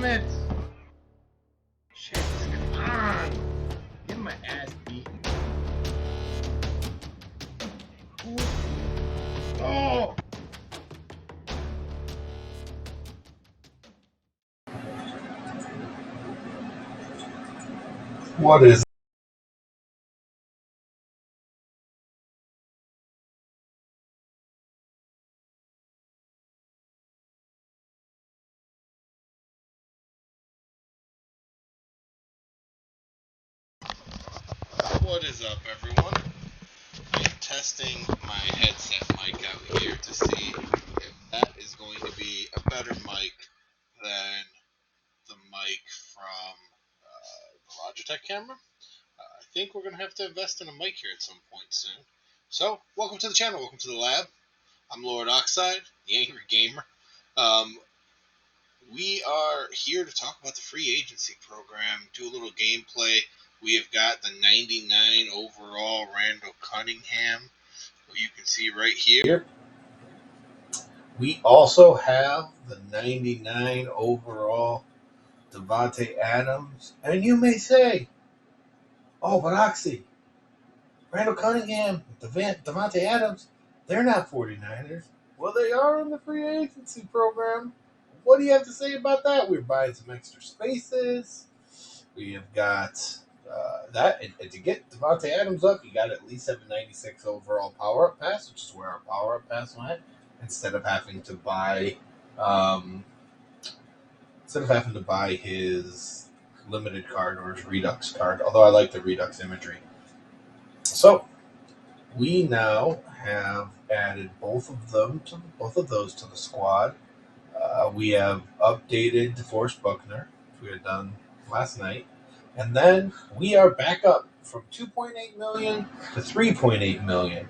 it! Shit, come on! Get my ass beaten. Oh! What is What is up, everyone? I am testing my headset mic out here to see if that is going to be a better mic than the mic from the Logitech camera. I think we're going to have to invest in a mic here at some point soon. So, welcome to the channel, welcome to the lab. I'm LordOxide, the Angry Gamer. We are here to talk about the free agency program, do a little gameplay. We have got the 99 overall Randall Cunningham, who you can see right here. We also have the 99 overall Davante Adams. And you may say, oh, but Oxy, Randall Cunningham, Davante Adams, they're not 49ers. Well, they are in the free agency program. What do you have to say about that? We're buying some extra spaces. We have got that. And to get Davante Adams up, you got to at least have a 96 overall power-up pass, which is where our power-up pass went, instead of having to buy his limited card or his Redux card, although I like the Redux imagery. So we now have added both of those to the squad. We have updated DeForest Buckner, which we had done last night. And then we are back up from 2.8 million to 3.8 million.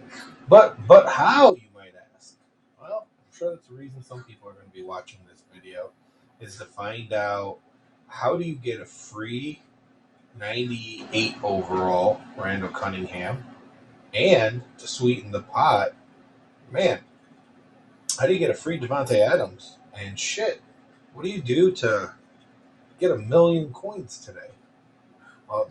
But how, you might ask? Well, I'm sure that's the reason some people are going to be watching this video, is to find out how do you get a free 98 overall Randall Cunningham, and to sweeten the pot, man, how do you get a free Davante Adams? And shit, what do you do to get 1 million coins today?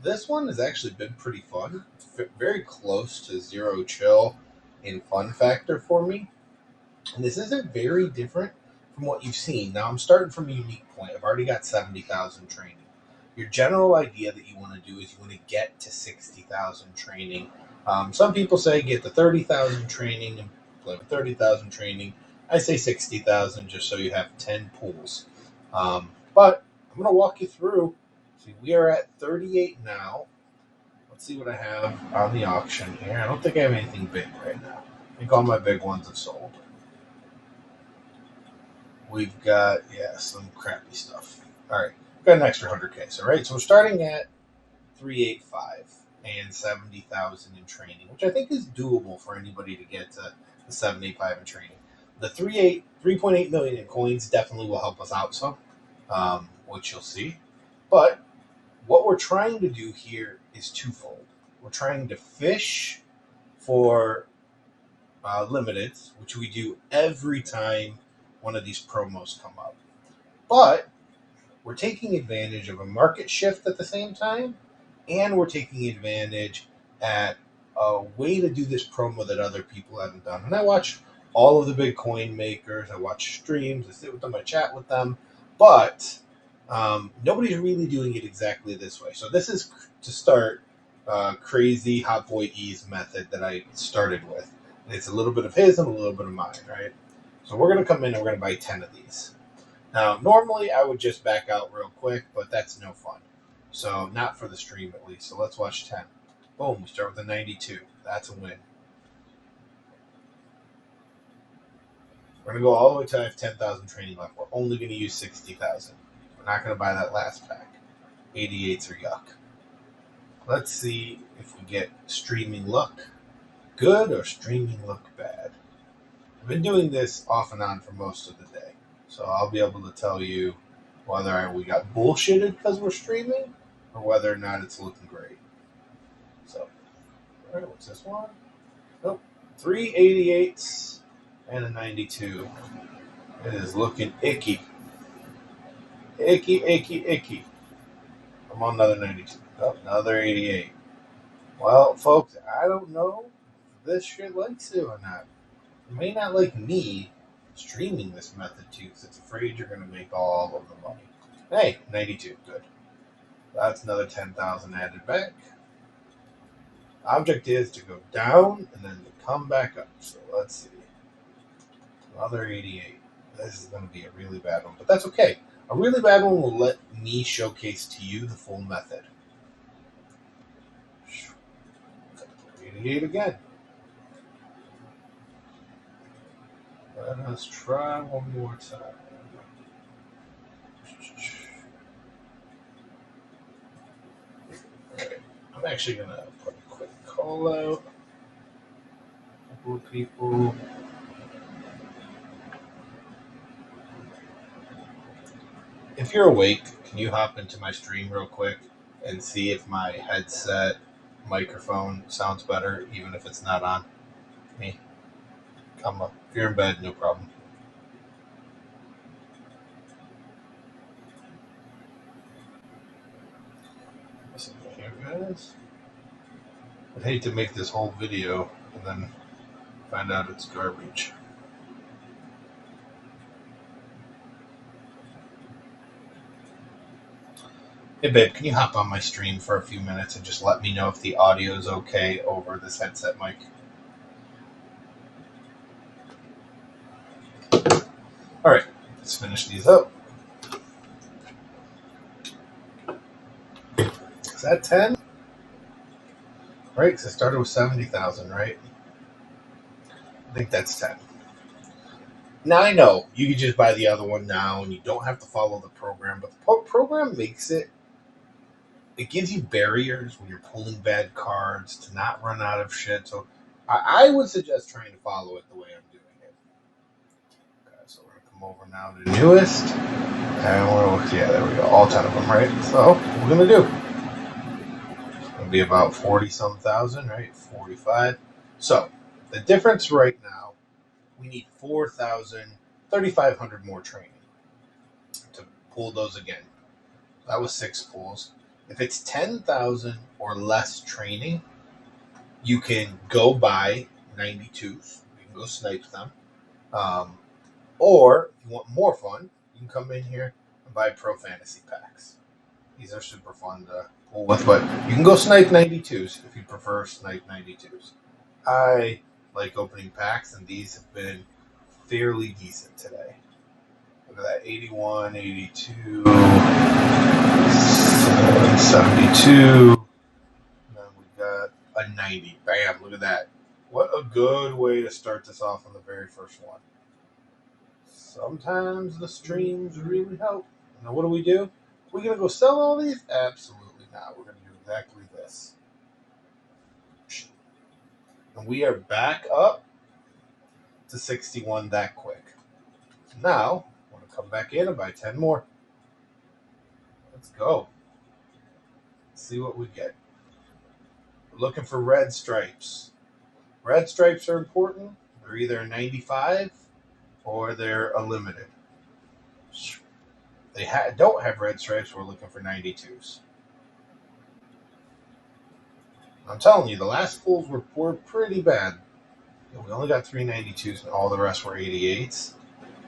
This one has actually been pretty fun. It's very close to zero chill in fun factor for me. And this isn't very different from what you've seen. Now, I'm starting from a unique point. I've already got 70,000 training. Your general idea that you want to do is you want to get to 60,000 training. Some people say get to 30,000 training and play with 30,000 training. I say 60,000 just so you have 10 pools. But I'm going to walk you through. See, we are at 38 now. Let's see what I have on the auction here. I don't think I have anything big right now. I think all my big ones have sold. We've got, some crappy stuff. All right, we've got an extra 100K. So, right, so we're starting at 385 and 70,000 in training, which I think is doable for anybody to get to the 785 in training. The 3.8 million in coins definitely will help us out some, which you'll see. But what we're trying to do here is twofold. We're trying to fish for limiteds, which we do every time one of these promos come up. But we're taking advantage of a market shift at the same time, and we're taking advantage at a way to do this promo that other people haven't done. And I watch all of the big coin makers. I watch streams. I sit with them. I chat with them. But nobody's really doing it exactly this way. So this is to start crazy Hot Boy E's method that I started with. It's a little bit of his and a little bit of mine, right? So we're going to come in and we're going to buy 10 of these. Now, normally I would just back out real quick, but that's no fun. So not for the stream at least. So let's watch 10. Boom, we start with a 92. That's a win. We're going to go all the way till I have 10,000 training left. We're only going to use 60,000. We're not going to buy that last pack. 88s are yuck. Let's see if we get streaming luck good or streaming luck bad. I've been doing this off and on for most of the day. So I'll be able to tell you whether we got bullshitted because we're streaming or whether or not it's looking great. So, all right, what's this one? Nope. 3 88s and a 92. It is looking icky. Icky, icky, icky. I'm on another 92. Oh, another 88. Well, folks, I don't know if this shit likes you or not. It may not like me streaming this method to you because it's afraid you're going to make all of the money. Hey, 92. Good. That's another 10,000 added back. Object is to go down and then to come back up. So let's see. Another 88. This is going to be a really bad one, but that's okay. A really bad one will let me showcase to you the full method. 88 again. Let us try one more time. Right. I'm actually going to put a quick call out. A couple of people. If you're awake, can you hop into my stream real quick and see if my headset microphone sounds better, even if it's not on me? Come up. If you're in bed, no problem. Listen here, guys. I'd hate to make this whole video and then find out it's garbage. Hey babe, can you hop on my stream for a few minutes and just let me know if the audio is okay over this headset mic? Alright, let's finish these up. Is that 10? Right, because I started with 70,000, right? I think that's 10. Now I know you can just buy the other one now and you don't have to follow the program, but the program makes it gives you barriers when you're pulling bad cards to not run out of shit. So I would suggest trying to follow it the way I'm doing it. Okay, so we're going to come over now to newest. And there we go. All 10 of them, right? So what we're going to do. It's going to be about 40-some thousand, right? 45. So the difference right now, we need 3,500 more training to pull those again. That was 6 pulls. If it's 10,000 or less training, you can go buy 92s. You can go snipe them. Or if you want more fun, you can come in here and buy pro fantasy packs. These are super fun to pull with, but you can go snipe 92s if you prefer snipe 92s. I like opening packs, and these have been fairly decent today. Look at that, 81, 82, 72. And then we got a 90. Bam, look at that. What a good way to start this off on the very first one. Sometimes the streams really help. Now what do? Are we going to go sell all these? Absolutely not. We're going to do exactly this. And we are back up to 61 that quick. Now, I'm going to come back in and buy 10 more. Let's go. Let's see what we get. We're looking for red stripes. Red stripes are important. They're either a 95 or they're a limited. They don't have red stripes. We're looking for 92s. I'm telling you, the last pulls were pretty bad. We only got 3 92s and all the rest were 88s.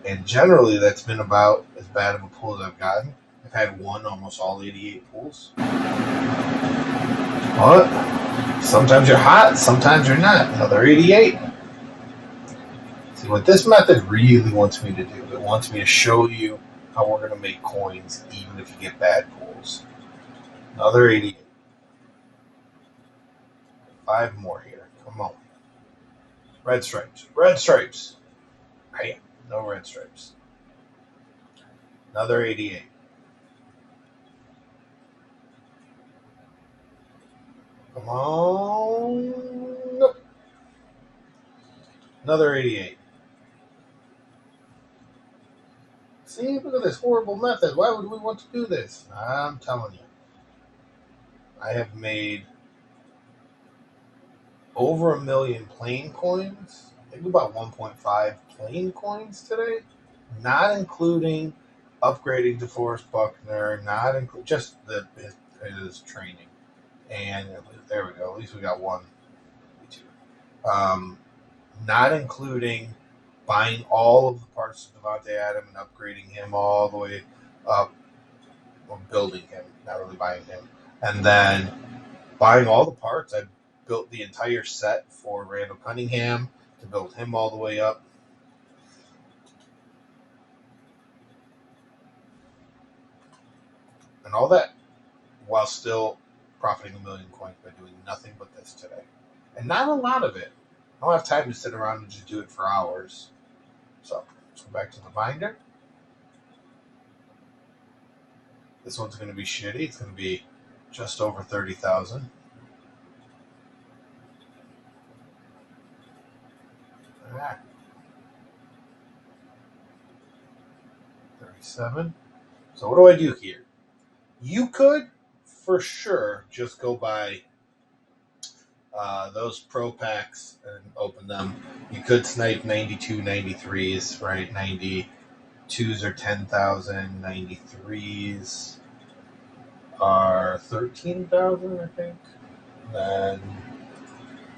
And generally, that's been about as bad of a pull as I've gotten. I've had one almost all 88 pulls. But sometimes you're hot, sometimes you're not. Another 88. See, what this method really wants me to do, it wants me to show you how we're going to make coins even if you get bad pulls. Another 88. 5 more here. Come on. Red stripes. Red stripes. Bam. No red stripes. Another 88. Come on. Nope. Another 88. See, look at this horrible method. Why would we want to do this? I'm telling you. I have made over 1 million plain coins. I think about 1.5 plain coins today. Not including upgrading DeForest Buckner, not include just his training, and there we go. At least we got one, two. Not including buying all of the parts of Devontae Adams and upgrading him all the way up, or building him, not really buying him, and then buying all the parts. I built the entire set for Randall Cunningham to build him all the way up. And all that while still profiting 1 million coins by doing nothing but this today. And not a lot of it. I don't have time to sit around and just do it for hours. So let's go back to the binder. This one's going to be shitty. It's going to be just over 30,000. Ah. 37. So what do I do here? You could, for sure, just go buy those pro packs and open them. You could snipe 92, 93s, right? 92s are 10,000, 93s are 13,000, I think. And then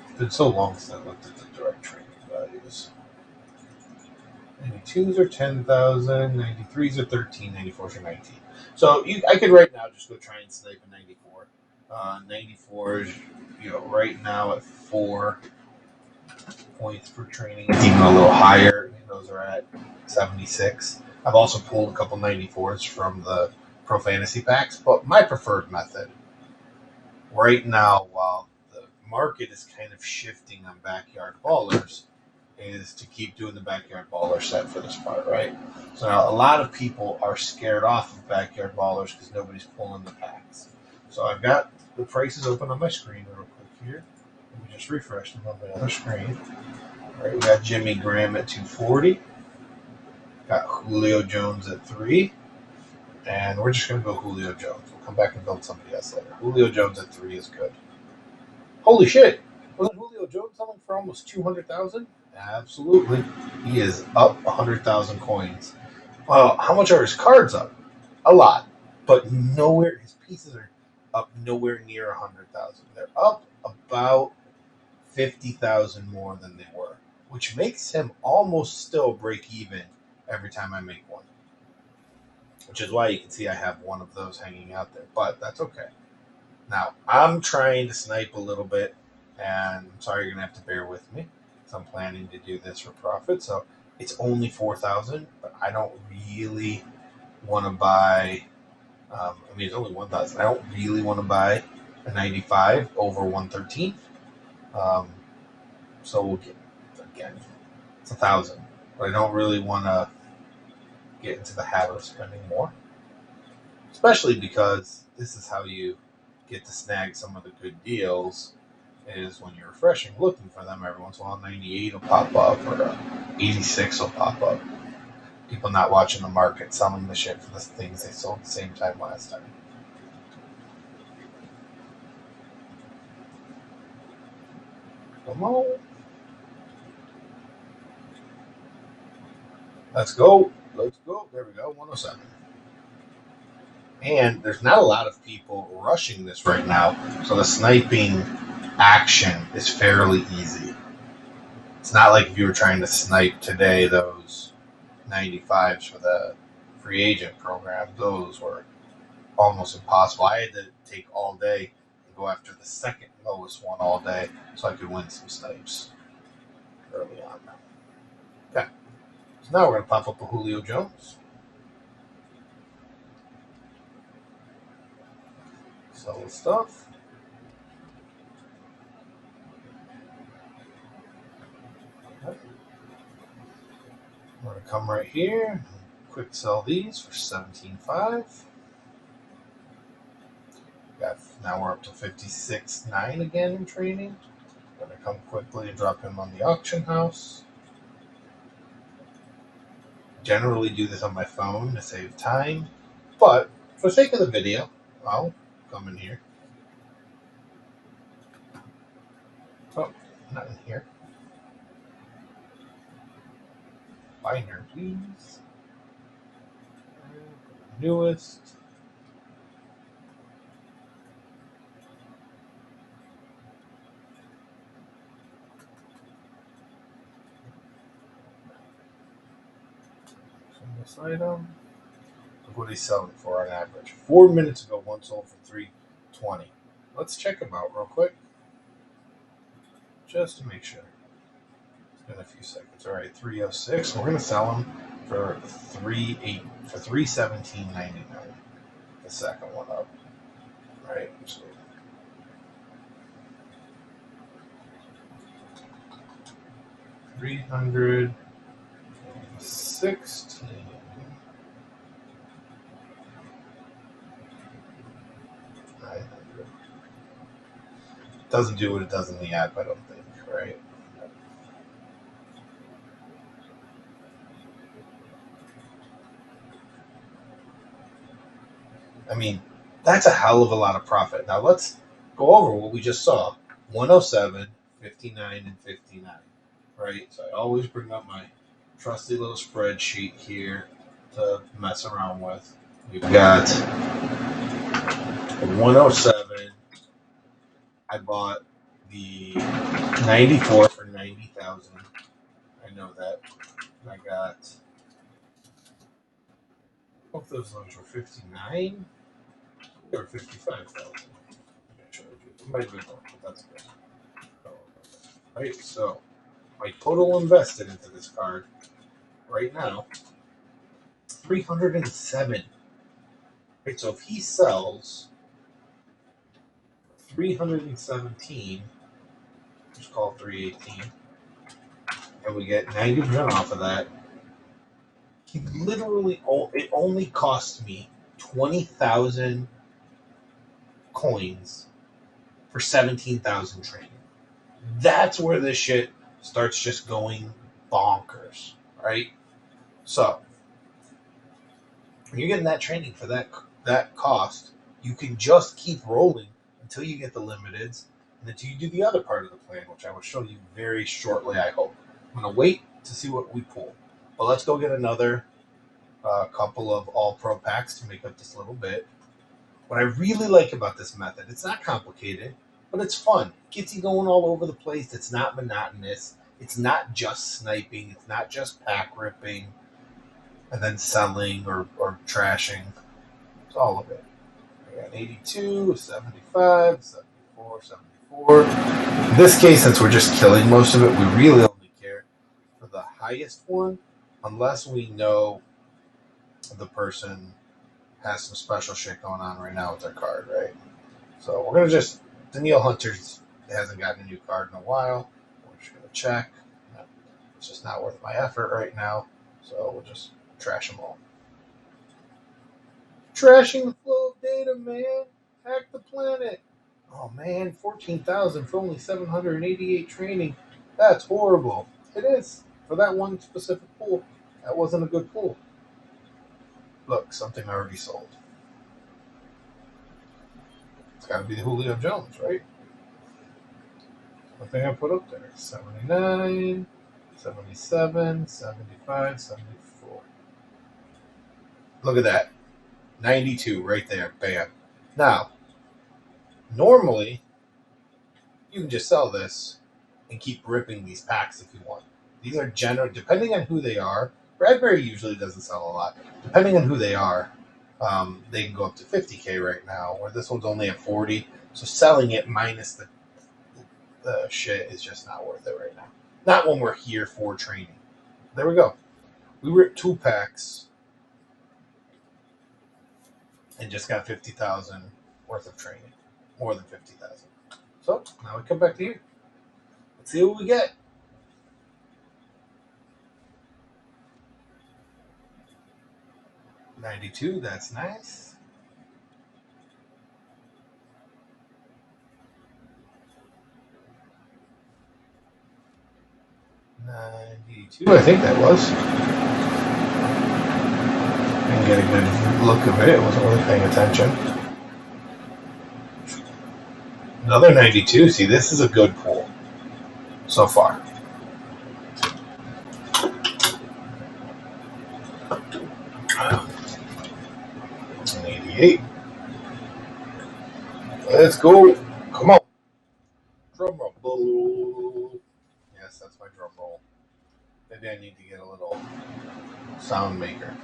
it's been so long since I looked at the direct training values. 92s are 10,000, 93s are 13, 94s are 19. So I could right now just go try and snipe a 94. 94 is, right now at 4 points per training. It's even a little higher. Those are at 76. I've also pulled a couple 94s from the Pro Fantasy packs, but my preferred method right now, while the market is kind of shifting on backyard ballers, is to keep doing the backyard baller set for this part, right? So now a lot of people are scared off of backyard ballers because nobody's pulling the packs. So I've got the prices open on my screen real quick here. Let me just refresh them on my other screen. All right, we got Jimmy Graham at 240. Got Julio Jones at 3. And we're just going to go Julio Jones. We'll come back and build somebody else later. Julio Jones at 3 is good. Holy shit! Wasn't Julio Jones selling for almost 200,000? Absolutely. He is up 100,000 coins. Well, how much are his cards up? A lot. But nowhere, his pieces are up nowhere near 100,000. They're up about 50,000 more than they were, which makes him almost still break even every time I make one. Which is why you can see I have one of those hanging out there, but that's okay. Now, I'm trying to snipe a little bit, and I'm sorry you're going to have to bear with me. So I'm planning to do this for profit, so it's only 4,000, but I don't really want to buy, it's only 1,000. I don't really want to buy a 95 over 113. So we'll get, again, it's 1,000, but I don't really want to get into the habit of spending more, especially because this is how you get to snag some of the good deals, is when you're refreshing, looking for them every once in a while. 98 will pop up, or 86 will pop up. People not watching the market, selling the shit for the things they sold the same time last time. Come on. Let's go. Let's go. There we go. 107. And there's not a lot of people rushing this right now, so the sniping action is fairly easy. It's not like if you were trying to snipe today those 95s for the free agent program. Those were almost impossible. I had to take all day and go after the second lowest one all day so I could win some snipes early on. Okay. So now we're going to pop up a Julio Jones. Sell the stuff. Okay. I'm going to come right here and quick sell these for 17.5. Now we're up to 56.9 again in training. I'm going to come quickly and drop him on the auction house. Generally do this on my phone to save time, but for the sake of the video, I'll come in here. Oh, not in here. Binder, please. newest. This item. Look what he's selling for on average. 4 minutes ago, one sold for $320. Let's check him out real quick, just to make sure. It's been a few seconds. All right, 306. We're gonna sell him for $317.99. The second one up. All right, so 316. Doesn't do what it does in the app, I don't think, right? I mean, that's a hell of a lot of profit. Now let's go over what we just saw. 107, 59, and 59, right? So I always bring up my trusty little spreadsheet here to mess around with. We've got 107. I bought the 94 for 90,000. I know that. I got both those loans were 59 or 55,000. Might have been more, but that's good. Right, so my total invested into this card right now, 307. Right, so if he sells 317, just call it 318, and we get 90% off of that, he literally, it only cost me 20,000 coins for 17,000 training. That's where this shit starts just going bonkers, right? So, when you're getting that training for that cost, you can just keep rolling until you get the limiteds, and until you do the other part of the plan, which I will show you very shortly, I hope. I'm going to wait to see what we pull. But let's go get another couple of all-pro packs to make up this little bit. What I really like about this method, it's not complicated, but it's fun. It gets you going all over the place. It's not monotonous. It's not just sniping. It's not just pack ripping and then selling or trashing. It's all of it. I got 82, 75, 74, 74. In this case, since we're just killing most of it, we really only care for the highest one, unless we know the person has some special shit going on right now with their card, right? So we're going to just, Danielle Hunter's hasn't gotten a new card in a while. We're just going to check. No, it's just not worth my effort right now. So we'll just trash them all. Trashing the flow of data, man. Hack the planet. Oh, man, 14,000 for only 788 training. That's horrible. It is. For that one specific pool. That wasn't a good pool. Look, something already sold. It's got to be the Julio Jones, right? Something I put up there. 79, 77, 75, 74. Look at that. 92 right there. Bam. Now, normally, you can just sell this and keep ripping these packs if you want. These are general, depending on who they are. Bradbury usually doesn't sell a lot. Depending on who they are, they can go up to 50K right now, where this one's only at 40. So selling it minus the shit is just not worth it right now. Not when we're here for training. There we go. We ripped 2 packs and just got 50,000 worth of training. More than 50,000. So now we come back to here. Let's see what we get. $92, that's nice. $92, I think that was. Didn't get a good look of it. I wasn't really paying attention. Another 92. See, this is a good pool so far. 38. Let's go. Come on. Drum roll. Yes, that's my drum roll. Maybe I need to get a little sound maker.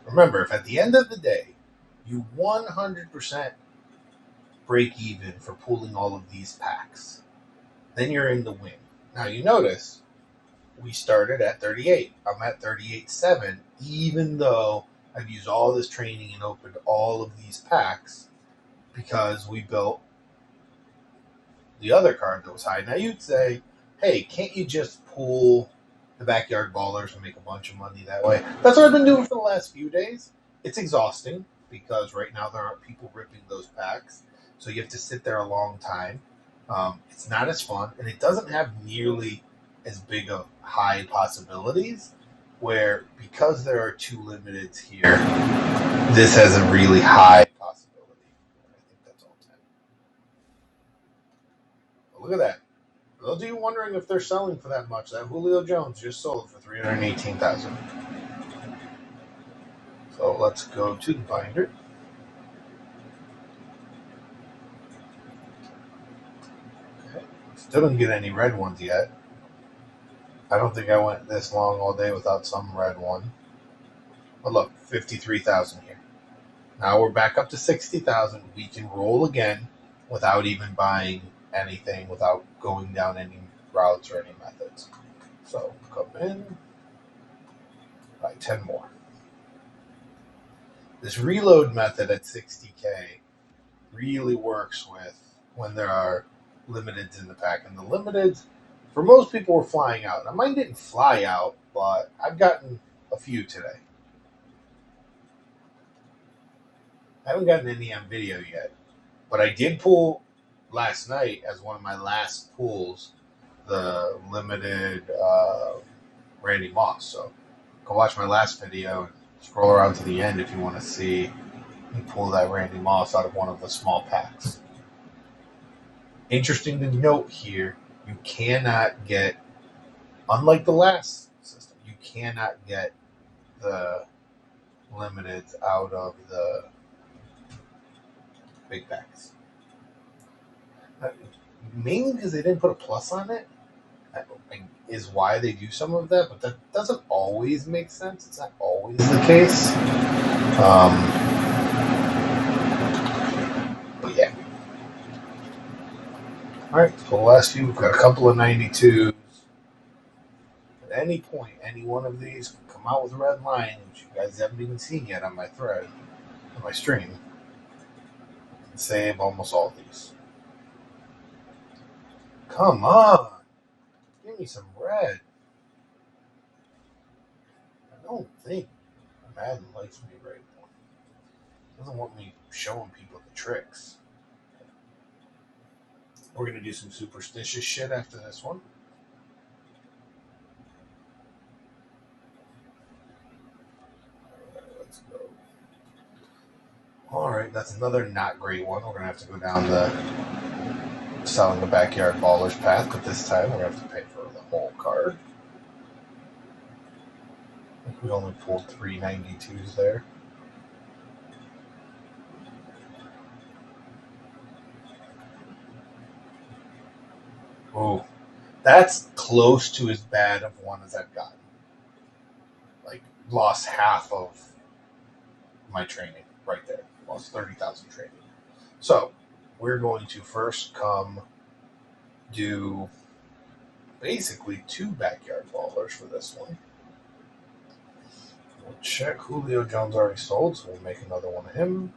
Remember, if at the end of the day, you 100% break even for pulling all of these packs, then you're in the win. Now, you notice we started at 38. I'm at 38.7, even though I've used all this training and opened all of these packs because we built the other card that was high. Now, you'd say, hey, can't you just pull the Backyard Ballers and make a bunch of money that way? That's what I've been doing for the last few days. It's exhausting because right now there aren't people ripping those packs, so you have to sit there a long time. It's not as fun, and it doesn't have nearly as big of high possibilities, where because there are 2 limiteds here, this has a really high possibility. I think that's all 10. But look at that. For those of you wondering if they're selling for that much, that Julio Jones just sold for $318,000. So let's go to the binder. Okay. Still didn't get any red ones yet. I don't think I went this long all day without some red one. But look, 53,000 here. Now we're back up to 60,000. We can roll again without even buying anything, without going down any routes or any methods. So come in, buy 10 more. This reload method at 60K really works with when there are limiteds in the pack. And the limiteds, for most people, were flying out. Now, mine didn't fly out, but I've gotten a few today. I haven't gotten any on video yet, but I did pull last night as one of my last pulls the limited Randy Moss. So go watch my last video and scroll around to the end if you want to see me pull that Randy Moss out of one of the small packs. Interesting to note here, you cannot get, unlike the last system, you cannot get the limiteds out of the big packs. Mainly because they didn't put a plus on it, is why they do some of that, but that doesn't always make sense. It's not always the case. But yeah. Alright, so the last few, we've got a couple of 92s. At any point, any one of these can come out with a red line, which you guys haven't even seen yet on my thread, on my stream, and save almost all these. Come on! Give me some red. I don't think Madden likes me right now. Doesn't want me showing people the tricks. We're going to do some superstitious shit after this one. Let's go. Alright, that's another not great one. We're going to have to go down the selling the Backyard Ballers path, but this time we're going to have to pay for the whole card. I think we only pulled 3 92s there. Oh, that's close to as bad of one as I've gotten. Like, lost half of my training right there. Lost 30,000 training. So, we're going to first come do basically 2 Backyard Ballers for this one. We'll check. Julio Jones already sold, so we'll make another one of him.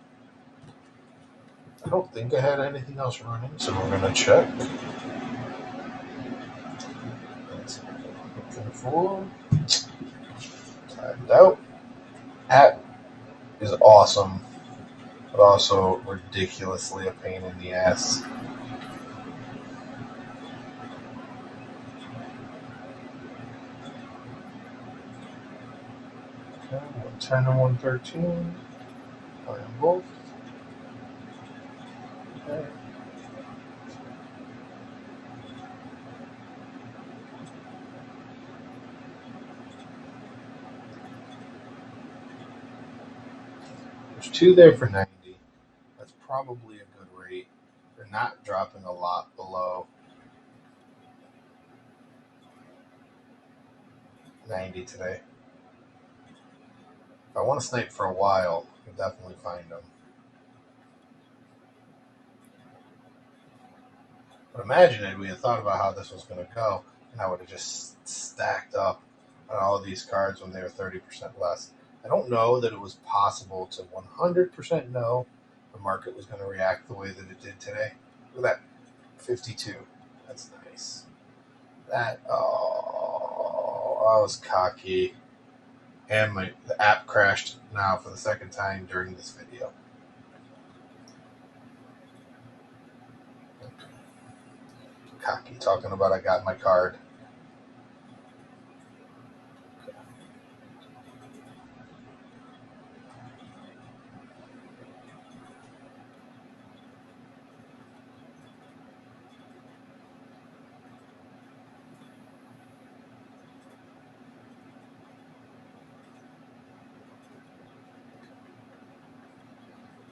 I don't think I had anything else running, so we're going to check. That's what I'm looking for. Timed out. Hat is awesome, but also ridiculously a pain in the ass. Okay, 110 and 113. Play them both. Okay. There's 2 there for 90. That's probably a good rate. They're not dropping a lot below 90 today. If I want to snipe for a while, I can definitely find them. But imagine if we had thought about how this was going to go, and I would have just stacked up on all of these cards when they were 30% less. I don't know that it was possible to 100% know the market was going to react the way that it did today. Look at that, 52. That's nice. That, I was cocky. And the app crashed now for the second time during this video. Cocky, talking about I got my card.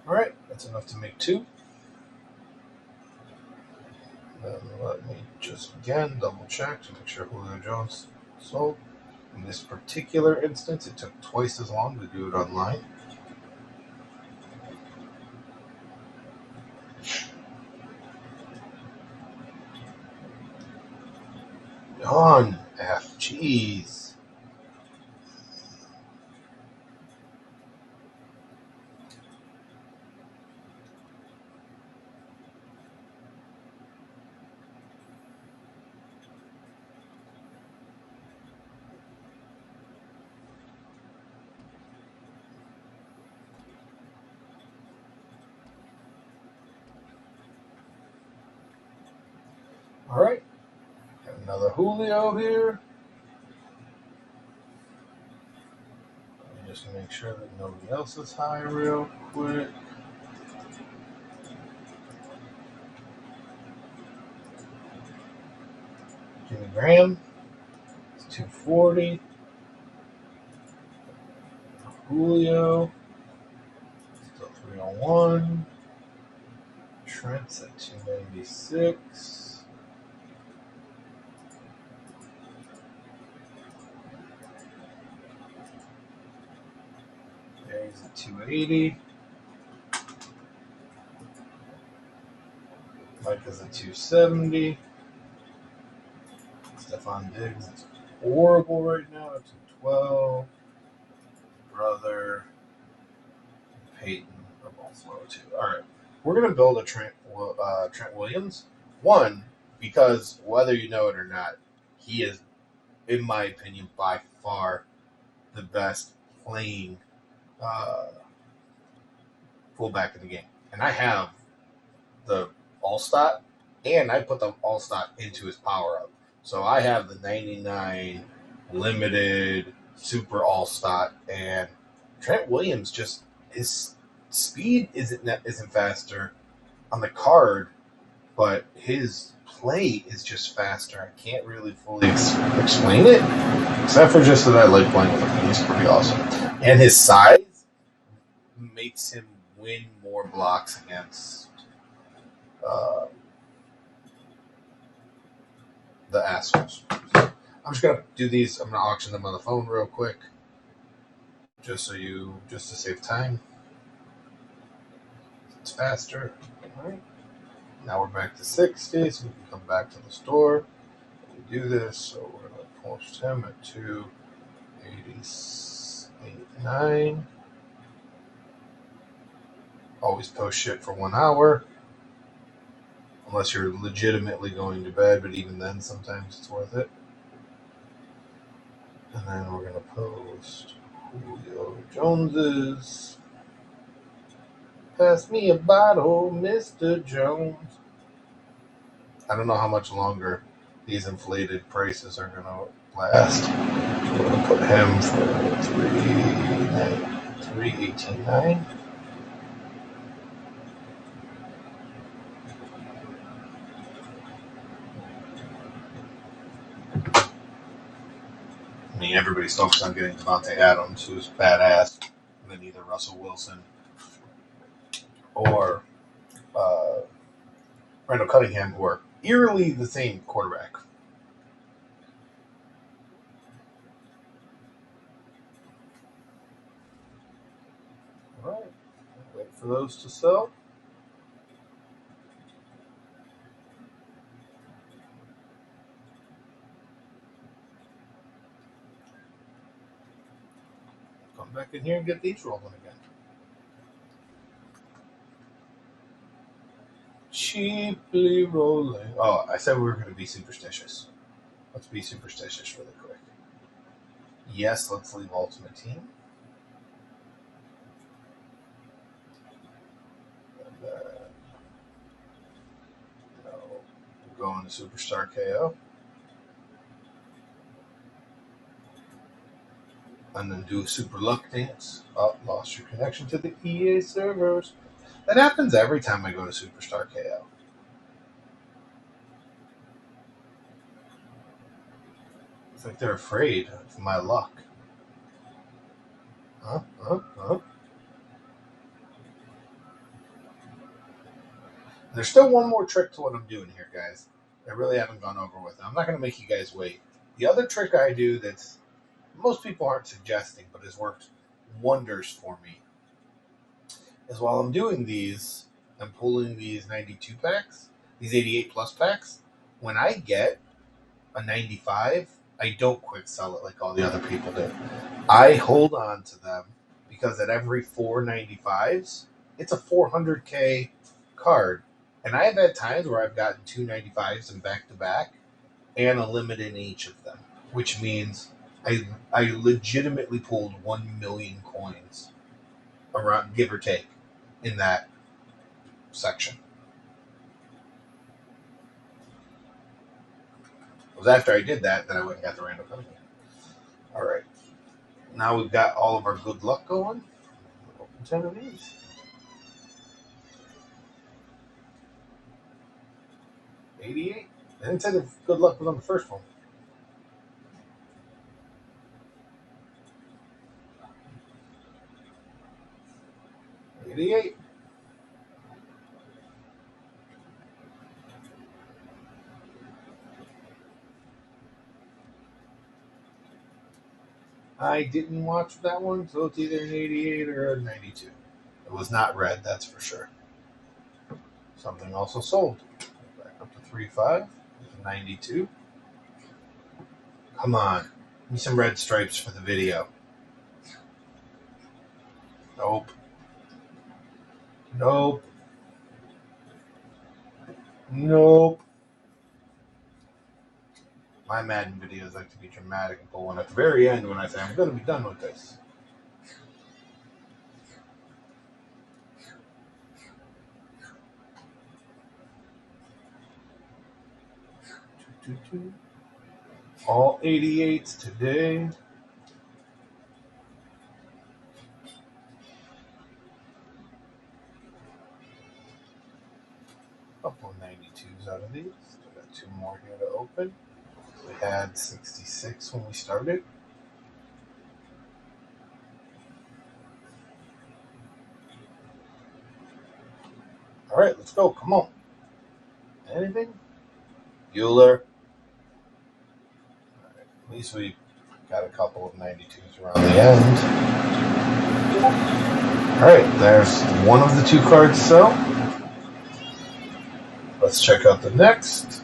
All right, that's enough to make 2. Then let me just again double check to make sure Julio Jones sold. In this particular instance, it took twice as long to do it online. Done. Jeez. All right. Got another Julio here. Let me just make sure that nobody else is high real quick. Jimmy Graham. It's 240. Julio. Still 301. Trent's at 296. He's at 280. Mike is at 270. Stephon Diggs is horrible right now at 212. Brother Peyton are both low too. All right, we're gonna build a Trent Williams. One, because whether you know it or not, he is, in my opinion, by far the best playing fullback in the game. And I have the All-Stat, and I put the All-Stat into his power-up. So I have the 99 limited super All-Stat, and Trent Williams just, his speed isn't faster on the card, but his play is just faster. I can't really fully explain it, except for just that I like playing with him. He's pretty awesome. And his size makes him win more blocks against the assholes. I'm just gonna do these. I'm gonna auction them on the phone real quick, just to save time. It's faster. All right. Now we're back to 60, so we can come back to the store. We do this, so we're gonna post him at 289. Always post shit for 1 hour. Unless you're legitimately going to bed, but even then, sometimes it's worth it. And then we're going to post Julio Jones's. Pass me a bottle, Mr. Jones. I don't know how much longer these inflated prices are going to last. We're going to put him for 318.9. I mean, everybody's focused on getting Devontae Adams, who's badass, and then either Russell Wilson or Randall Cunningham, who are eerily the same quarterback. All right. Wait for those to sell. Come back in here and get these rolling again. Cheaply rolling. Oh, I said we were going to be superstitious. Let's be superstitious really quick. Yes, let's leave Ultimate Team. And we'll go into Superstar KO. And then do a Super Luck Dance. Oh, lost your connection to the EA servers. That happens every time I go to Superstar KO. It's like they're afraid of my luck. Huh? There's still one more trick to what I'm doing here, guys. I really haven't gone over with. I'm not going to make you guys wait. The other trick I do that's most people aren't suggesting, but has worked wonders for me, is while I'm doing these, I'm pulling these 92 packs, these 88 plus packs. When I get a 95, I don't quick sell it like all the other people do. I hold on to them because at every 4 95s, it's a 400K card. And I have had times where I've gotten 2 95s in back to back and a limit in each of them, which means I legitimately pulled 1 million coins around, give or take, in that section. It was after I did that I went and got the Randall Cunningham. All right. Now we've got all of our good luck going. Open 10 of these. 88. I didn't say the good luck was on the first one. 88. I didn't watch that one, so it's either an 88 or a 92. It was not red, that's for sure. Something also sold. Back up to 3.5. 92. Come on. Give me some red stripes for the video. Nope. My Madden videos like to be dramatic and pull one at the very end when I say I'm going to be done with this. All 88s today. Couple of 92s out of these. We got 2 more here to open. We had 66 when we started. All right, let's go. Come on. Anything? Bueller. All right, at least we got a couple of 92s around the end. All right, there's one of the 2 cards. So let's check out the next.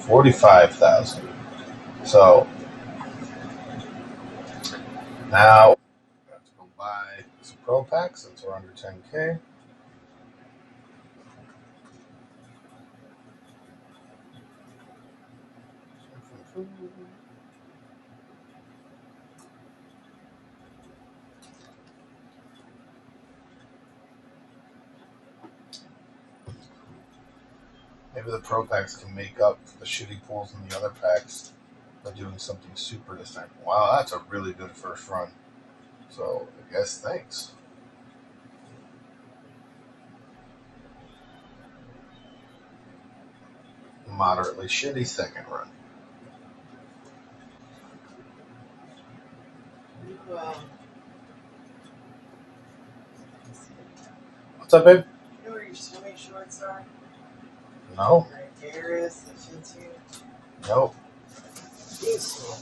$45,000. So now we have to go buy some Pro Packs since we're under 10K. Maybe the Pro Packs can make up for the shitty pulls in the other packs by doing something super this time. Wow, that's a really good first run. So I guess thanks. moderately shitty second run. What's up, babe? You know where your swimming shorts are? No. Right there is that fits you. Nope. Useful.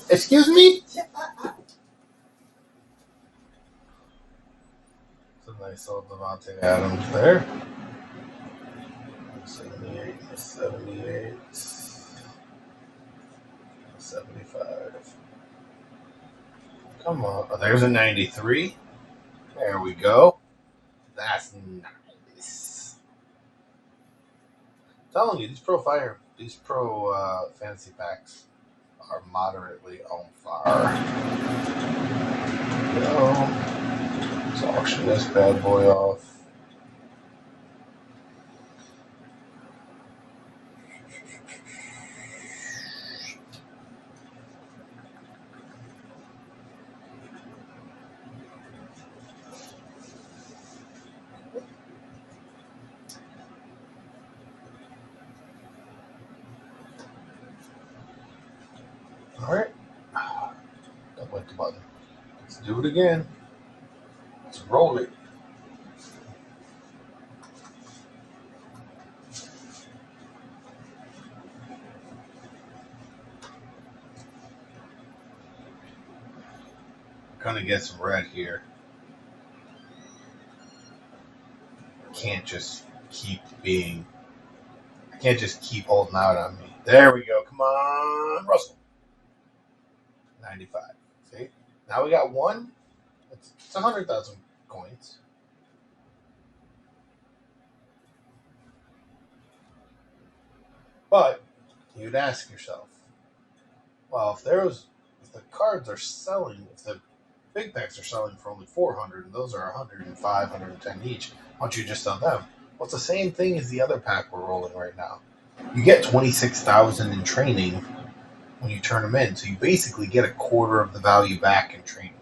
Excuse me? Yeah, It's a nice little Devontae Adams there. 78, 78, 75. Come on. Oh, there's a 93. There we go. That's nice. I'm telling you, these pro fantasy packs are moderately on fire. Let's auction this bad boy off. All right. Don't wait the button. Let's do it again. Let's roll it. Gonna get some red here. I can't just keep holding out on me. There we go. Come on, Russell. 95. See? Now we got one. It's 100,000 coins. But you'd ask yourself, well, if the cards are selling, if the big packs are selling for only 400 and those are 105, 110 each, why don't you just sell them? Well, it's the same thing as the other pack we're rolling right now. You get 26,000 in training when you turn them in, so you basically get a quarter of the value back in training.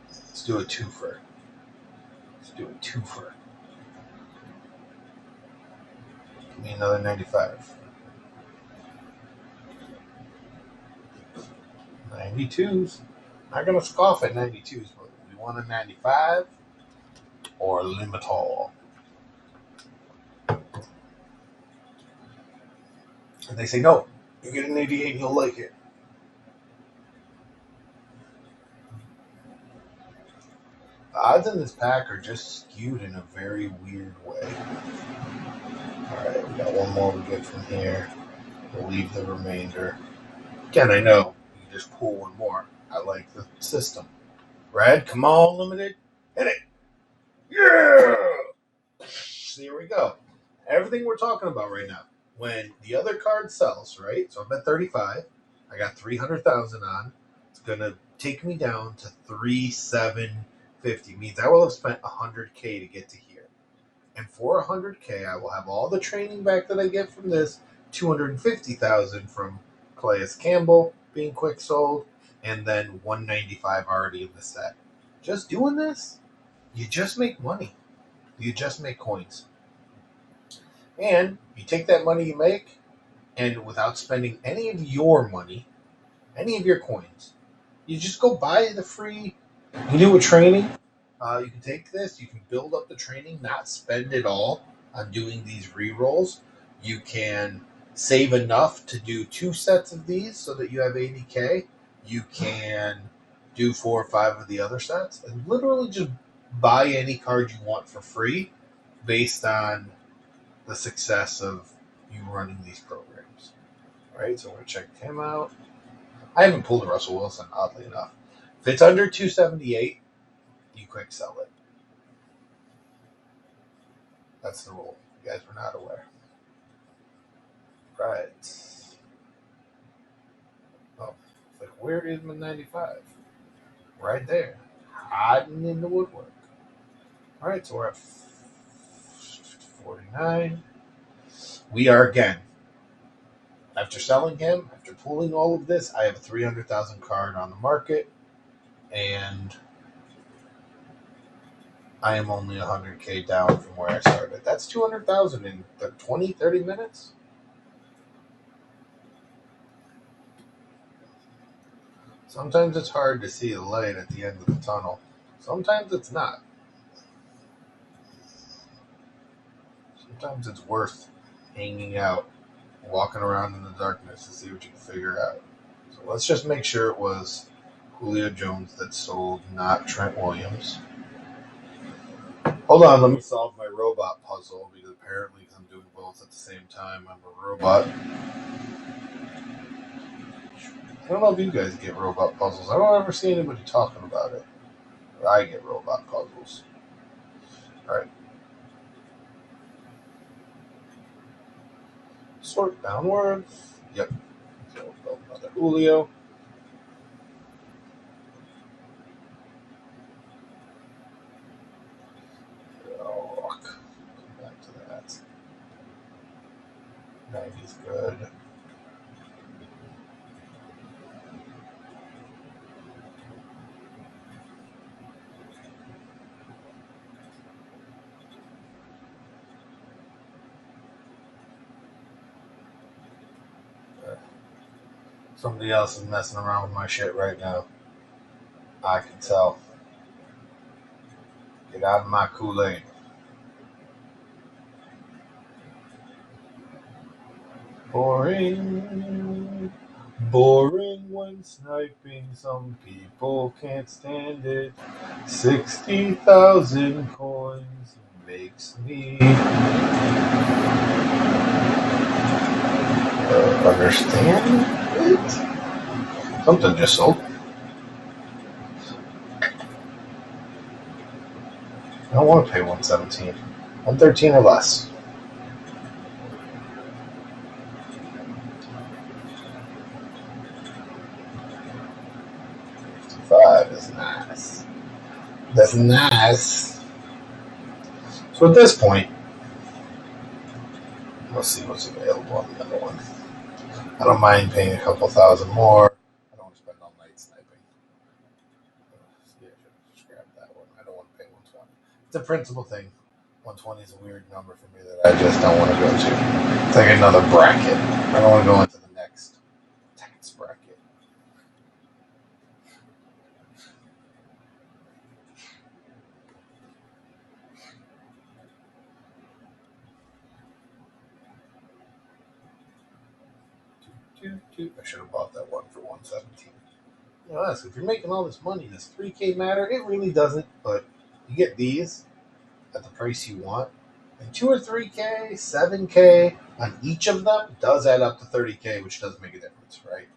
Let's do a twofer. Give me another 95. 92s. Not going to scoff at 92s, but we want a 95 or a Limitol. And they say, no, you get an 88 and you'll like it. The odds in this pack are just skewed in a very weird way. Alright, we got one more we get from here. We'll leave the remainder. Again, I know you can just pull one more. I like the system. Red, come on, limited. Hit it. Yeah! So here we go. Everything we're talking about right now. When the other card sells, right? So I'm at 35. I got 300,000 on. It's going to take me down to 3,750. Means I will have spent 100K to get to here. And for 100K, I will have all the training back that I get from this, 250,000 from Calais Campbell being quick sold, and then 195 already in the set. Just doing this, you just make money. You just make coins. And you take that money you make, and without spending any of your money, any of your coins, you just go buy the free. You do a training. You can take this. You can build up the training, not spend it all on doing these re-rolls. You can save enough to do 2 sets of these so that you have 80K. You can do 4 or 5 of the other sets and literally just buy any card you want for free based on the success of you running these programs. All right, so we're going to check him out. I haven't pulled a Russell Wilson, oddly enough. If it's under 278, you quick sell it. That's the rule. You guys were not aware. Right. Oh, it's like, where is my 95? Right there. Hiding in the woodwork. All right, so we're at 49. We are again after selling him, after pulling all of this, I have a 300,000 card on the market, and I am only 100K down from where I started. That's 200,000 in 20, 30 minutes. Sometimes it's hard to see the light at the end of the tunnel. Sometimes it's not. Sometimes it's worth hanging out, walking around in the darkness to see what you can figure out. So let's just make sure it was Julio Jones that sold, not Trent Williams. Hold on, let me solve my robot puzzle, because apparently I'm doing both at the same time. I'm a robot. I don't know if you guys get robot puzzles. I don't ever see anybody talking about it. But I get robot puzzles. Alright. Sort downwards. Yep. So build another Julio. Oh, come back to that. 90's good. Somebody else is messing around with my shit right now. I can tell. Get out of my Kool-Aid. Boring. Boring when sniping. Some people can't stand it. 60,000 coins makes me understand it. Something just sold. I don't want to pay 117. 113 or less. $5 is nice. That's nice. So at this point, let's see what's available on the other one. I don't mind paying a couple thousand more. I don't want to spend all night sniping. Yeah, just grab that one. I don't want to pay 120. It's a principal thing. 120 is a weird number for me that I just don't want to go to. It's like another bracket. I don't want to go into the next tax bracket. I should have bought that one for 117. You know, if you're making all this money, does 3K matter? It really doesn't, but you get these at the price you want. And 2 or 3K, 7K on each of them does add up to 30K, which does make a difference, right?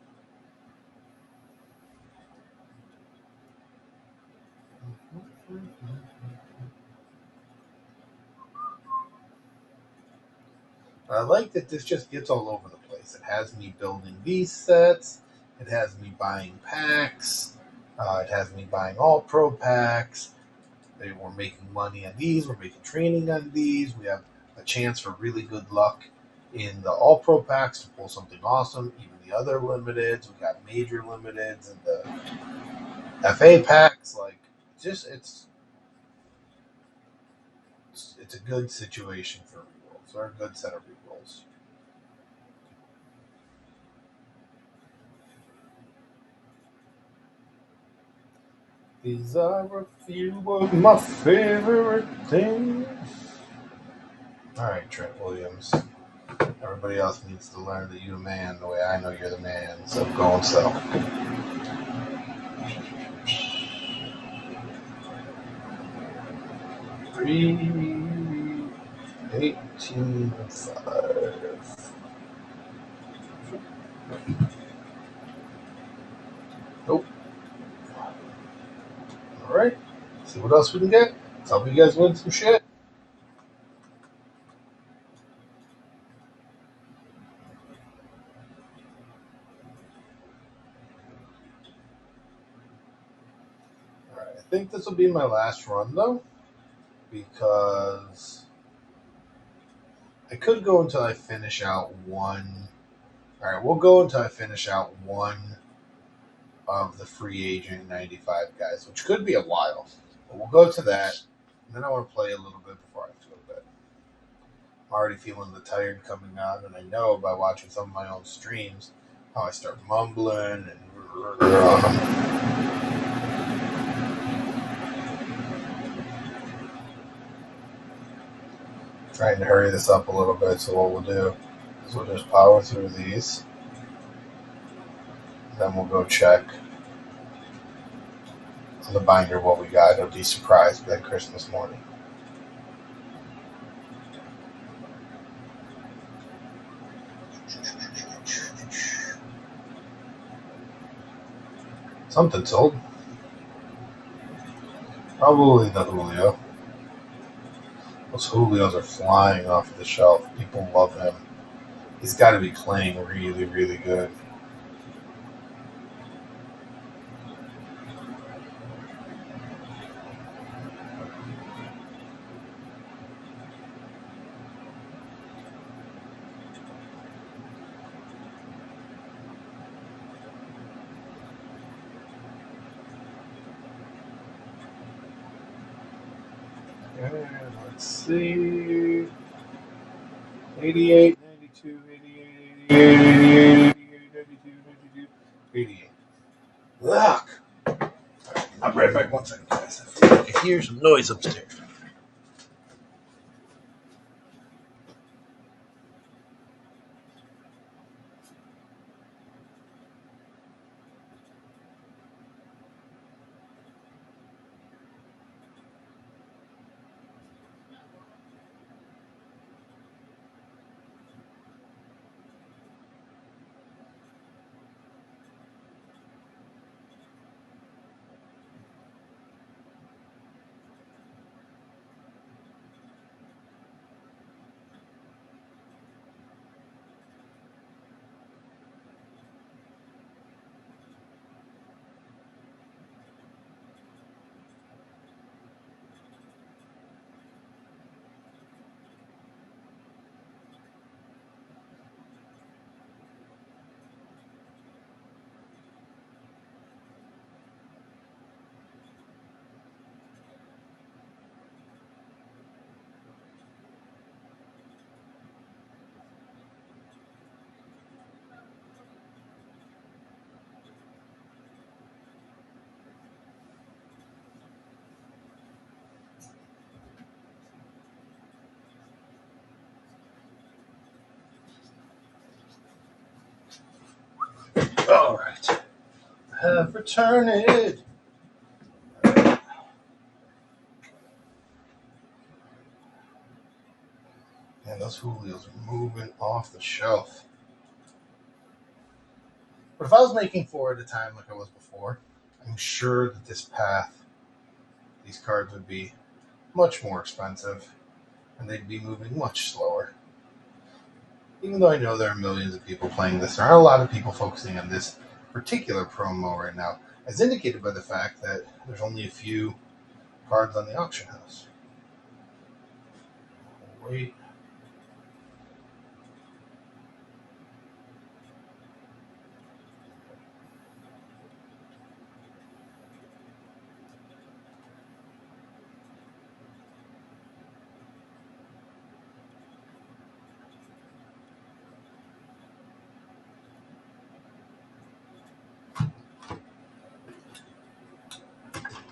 I like that this just gets all over the place. It has me building these sets. It has me buying packs. It has me buying all pro packs. We're making money on these. We're making training on these. We have a chance for really good luck in the all pro packs to pull something awesome. Even the other limiteds. We got major limiteds and the FA packs. Like, it's a good situation for rerolls. Or a good set of rerolls. These are a few of my favorite things. Alright, Trent Williams. Everybody else needs to learn that you're a man the way I know you're the man. So go and sell. $3, 18, 5. Nope. Alright. See what else we can get. Let's help you guys win some shit. Alright, I think this will be my last run though, because I could go until I finish out one All right, we'll go until I finish out one of the free agent 95 guys, which could be a while. But we'll go to that, and then I want to play a little bit before I have to go to bed. I'm already feeling the tired coming on, and I know by watching some of my own streams how I start mumbling and trying to hurry this up a little bit. So what we'll do is we'll just power through these, then we'll go check on the binder what we got. It'll be surprised by Christmas morning. Something sold. Probably the Julio. Those Julios are flying off the shelf. People love him. He's got to be playing really, really good. Let's see. 88, 92, 88, 88, 88, 92, 92, 88. Look! I'll be right back 1 second, guys. I can hear some noise upstairs. All right. Have returned. Man, those Julios are moving off the shelf. But if I was making 4 at a time like I was before, I'm sure that this path, these cards would be much more expensive, and they'd be moving much slower. Even though I know there are millions of people playing this, there are a lot of people focusing on this particular promo right now, as indicated by the fact that there's only a few cards on the auction house. Wait.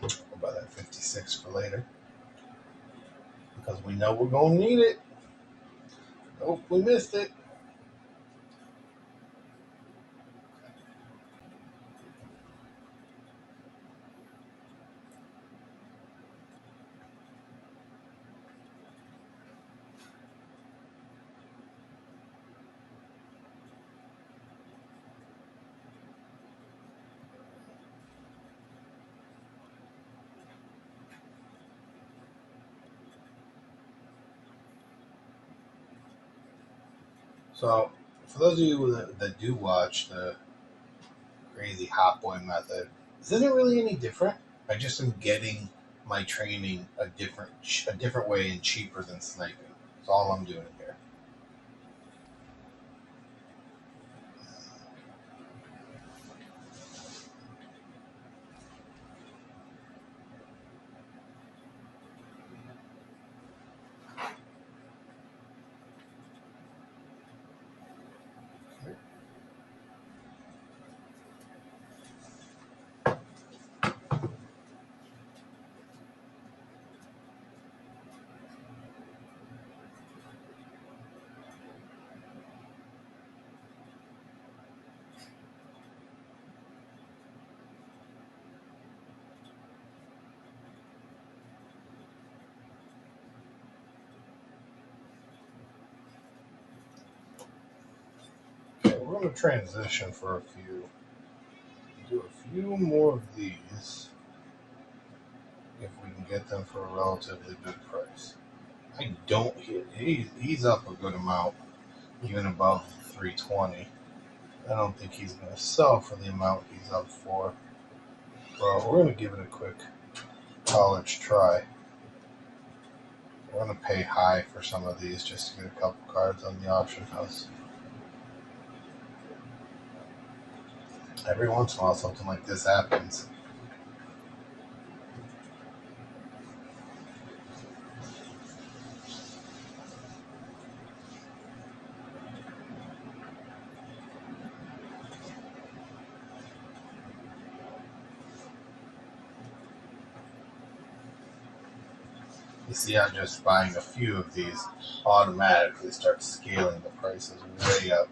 We'll buy that 56 for later, because we know we're going to need it. Nope, we missed it. So, for those of you that do watch the crazy hot boy method, this isn't really any different. I just am getting my training a different way and cheaper than sniping. That's all I'm doing here. going to transition for a few. Do a few more of these if we can get them for a relatively good price. I don't hit. He's up a good amount, even above 320. I don't think he's going to sell for the amount he's up for. Well, we're going to give it a quick college try. We're going to pay high for some of these just to get a couple cards on the auction house. Every once in a while, something like this happens. You see how just buying a few of these automatically starts scaling the prices way up.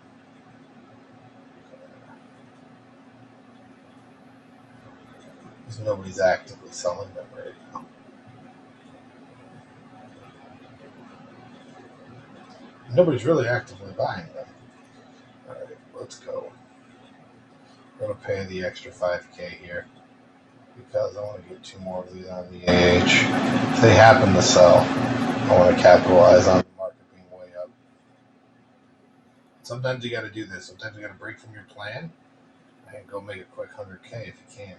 Because nobody's actively selling them right now. Nobody's really actively buying them. Alright, let's go. I'm going to pay the extra 5K here because I want to get 2 more of these on the AH. If they happen to sell, I want to capitalize on the market being way up. Sometimes you got to do this. Sometimes you got to break from your plan and go make a quick 100K if you can.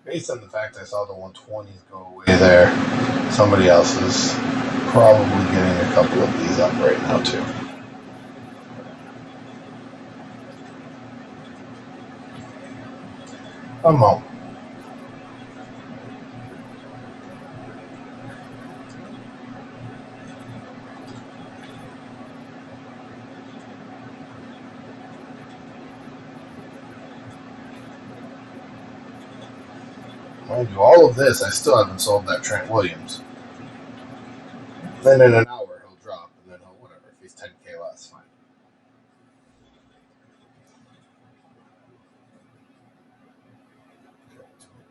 Based on the fact I saw the 120s go away there, somebody else is probably getting a couple of these up right now too. A moment. Mind you, all of this, I still haven't sold that Trent Williams. Then in an hour he'll drop, and then he'll whatever. If he's 10K less, fine.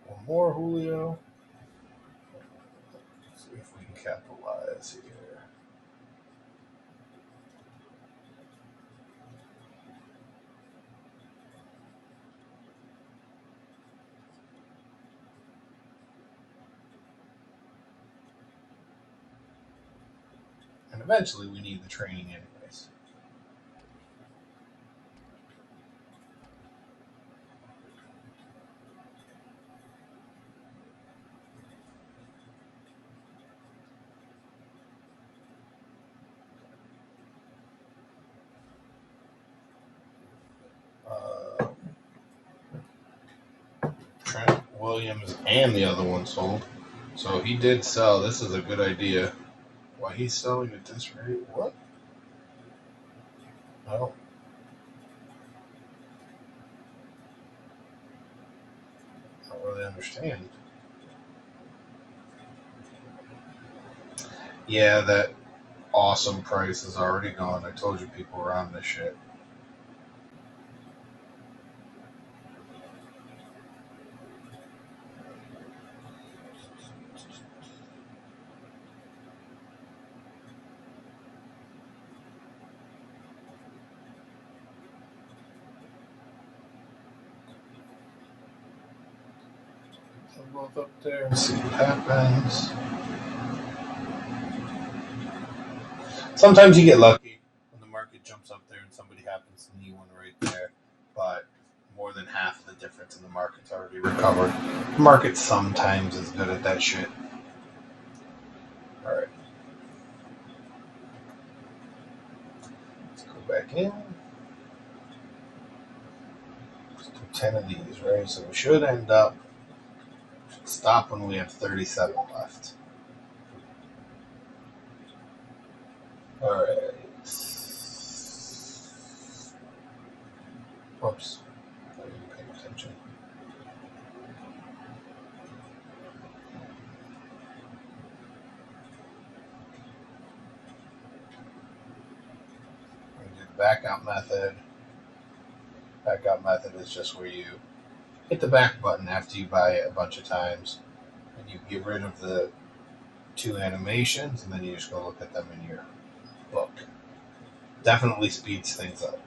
One more Julio. Let's see if we can capitalize here. And eventually we need the training anyways. Trent Williams and the other one sold. So he did sell. This is a good idea. Why he's selling at this rate? What? I don't really understand. Yeah, that awesome price is already gone. I told you people were on this shit. They're both up there. Let's see what happens. Sometimes you get lucky when the market jumps up there and somebody happens to need one right there. But more than half of the difference in the market's already recovered. The market sometimes is good at that shit. Alright. Let's go back in. Let's do 10 of these, right? So we should end up, stop when we have 37 left. Alright. Whoops. I didn't pay attention. We do the backup method. Backup method is just where you hit the back button after you buy it a bunch of times, and you get rid of the 2 animations, and then you just go look at them in your book. Definitely speeds things up.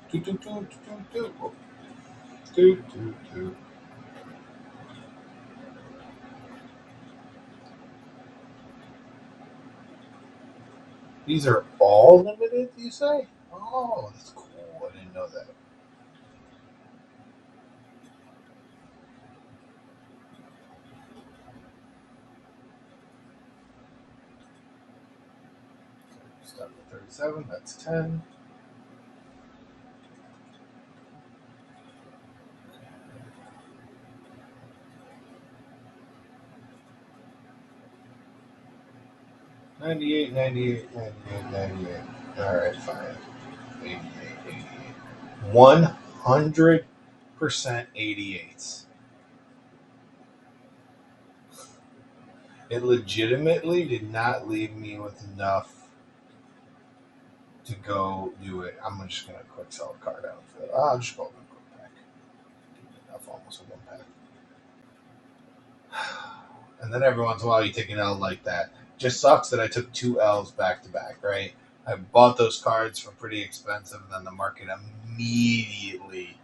Do, do, do, do, do, do, do, do. These are all limited, you say? Oh, that's cool. I didn't know that. Start with 37, that's 10. $98, $98, $98, $98. Alright, fine. 88, 88. 100% 88s. It legitimately did not leave me with enough to go do it. I'm just going to quick sell a card out for it. I'll just go open a quick pack. Enough almost with one pack. And then every once in a while you take an L like that. Just sucks that I took 2 L's back to back, right? I bought those cards for pretty expensive, and then the market immediately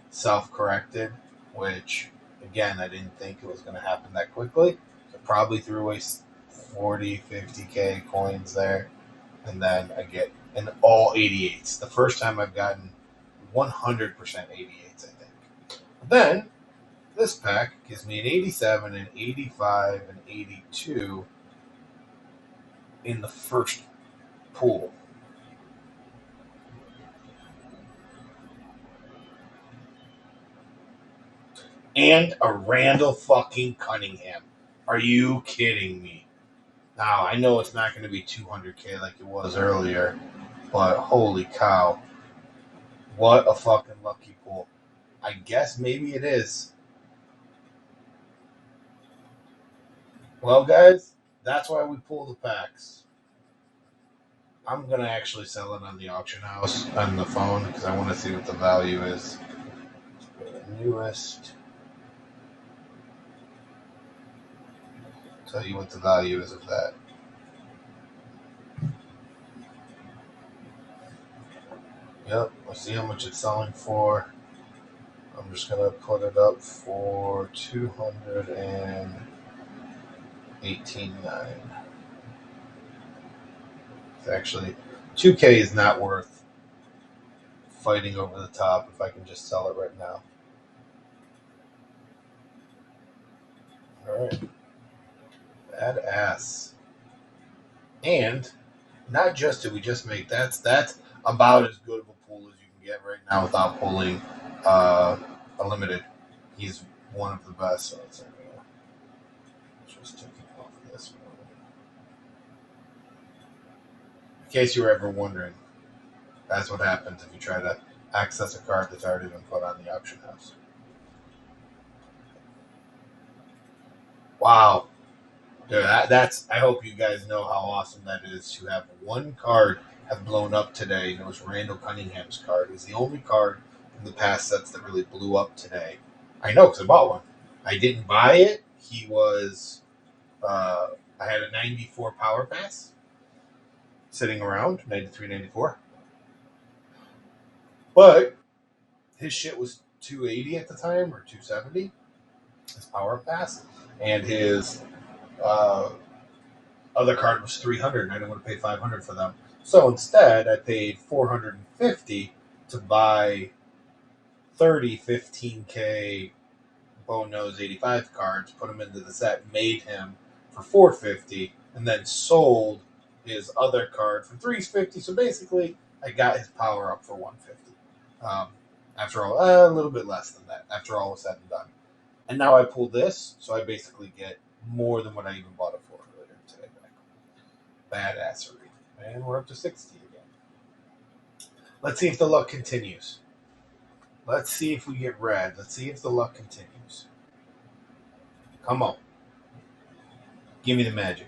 self-corrected, which, again, I didn't think it was going to happen that quickly. So probably threw away 40, 50K coins there. And then I get an all 88s. The first time I've gotten 100% 88s, I think. But then this pack gives me an 87, an 85, an 82 in the first pool. And a Randall fucking Cunningham. Are you kidding me? Now, I know it's not going to be 200K like it was earlier, but holy cow. What a fucking lucky pull. I guess maybe it is. Well, guys, that's why we pull the packs. I'm going to actually sell it on the auction house on the phone because I want to see what the value is. The newest. Tell you what the value is of that. Yep, let's see how much it's selling for. I'm just going to put it up for $218.9. It's actually, 2K is not worth fighting over the top if I can just sell it right now. Alright. Badass. And not just did we just make that's about as good of a pull as you can get right now without pulling a limited. He's one of the best. So it's just taking off this one. In case you were ever wondering, that's what happens if you try to access a card that's already been put on the auction house. Wow. Dude, that's. I hope you guys know how awesome that is to have one card have blown up today, and it was Randall Cunningham's card. It was the only card in the past sets that really blew up today. I know because I bought one. I didn't buy it. He was. I had a 94 power pass sitting around, 93, 94. But his shit was 280 at the time or 270. His power pass, and his other card was 300, and I didn't want to pay 500 for them. So instead, I paid 450 to buy 30 15K Bone Nose 85 cards, put them into the set, made him for 450, and then sold his other card for 350. So basically, I got his power up for 150. After all, a little bit less than that. After all was said and done, and now I pull this, so I basically get more than what I even bought it for earlier today. Badassery. And we're up to 60 again. Let's see if the luck continues. Let's see if we get red. Let's see if the luck continues. Come on. Give me the magic.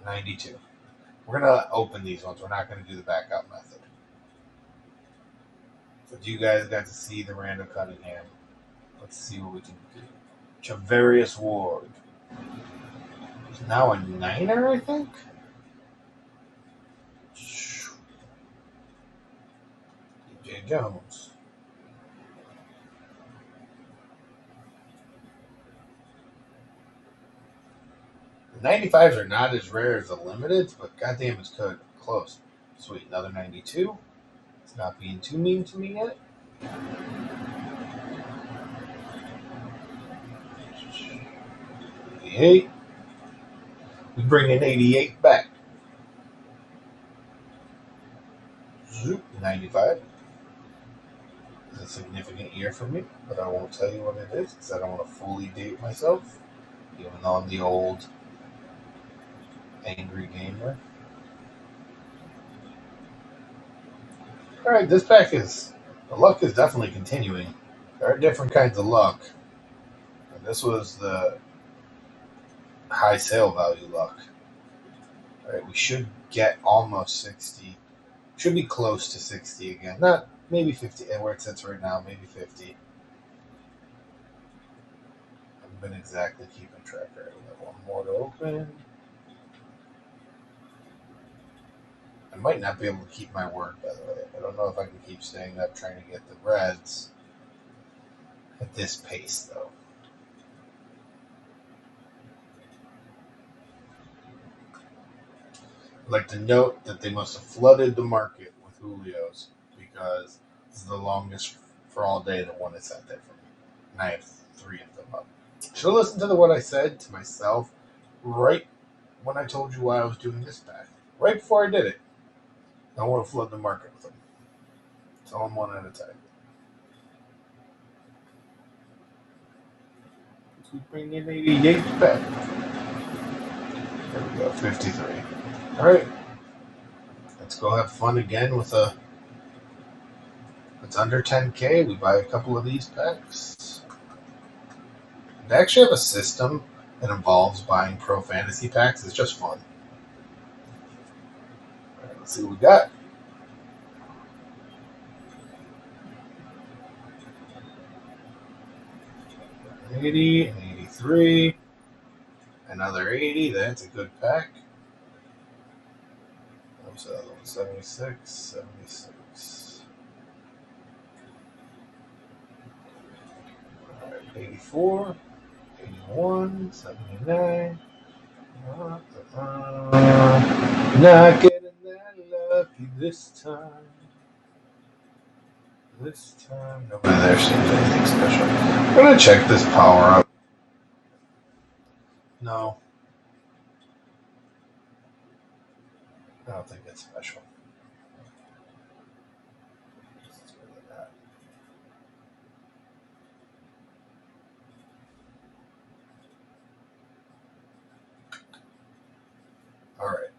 92. We're going to open these ones. We're not going to do the back out method. But you guys got to see the Randall Cunningham. Let's see what we can do. Javarius Ward. He's now a Niner, I think? DJ Jones. The 95s are not as rare as the limiteds, but goddamn, it's good. Close. Sweet. Another 92. It's not being too mean to me yet. '88. We bring in 88 back. 95. It's a significant year for me, but I won't tell you what it is because I don't want to fully date myself, even though I'm the old angry gamer. Alright, this pack is, the luck is definitely continuing. There are different kinds of luck. And this was the high sale value luck. Alright, we should get almost 60. Should be close to 60 again. Not maybe 50, and where it sits right now, maybe 50. I haven't been exactly keeping track. Right, we have one more to open. I might not be able to keep my word, by the way. I don't know if I can keep staying up trying to get the reds at this pace, though. I'd like to note that they must have flooded the market with Julios because this is the longest for all day that one is sat there for me. And I have 3 of them up. Should have listened to what I said to myself right when I told you why I was doing this pack. Right before I did it. I want to flood the market with them. So I'm one at a time. We bring in 88 back. There we go, 53. All right. Let's go have fun again with a. It's under 10K. We buy a couple of these packs. They actually have a system that involves buying pro fantasy packs. It's just fun. All right, let's see what we got. 80, 83, another 80. That's a good pack. What's that other one? 76, 76. All right, 84, 81, 79. Not getting that lucky this time. This time, nobody there seems anything special. I'm gonna check this power up. No. I don't think it's special. Let's go with that. Alright.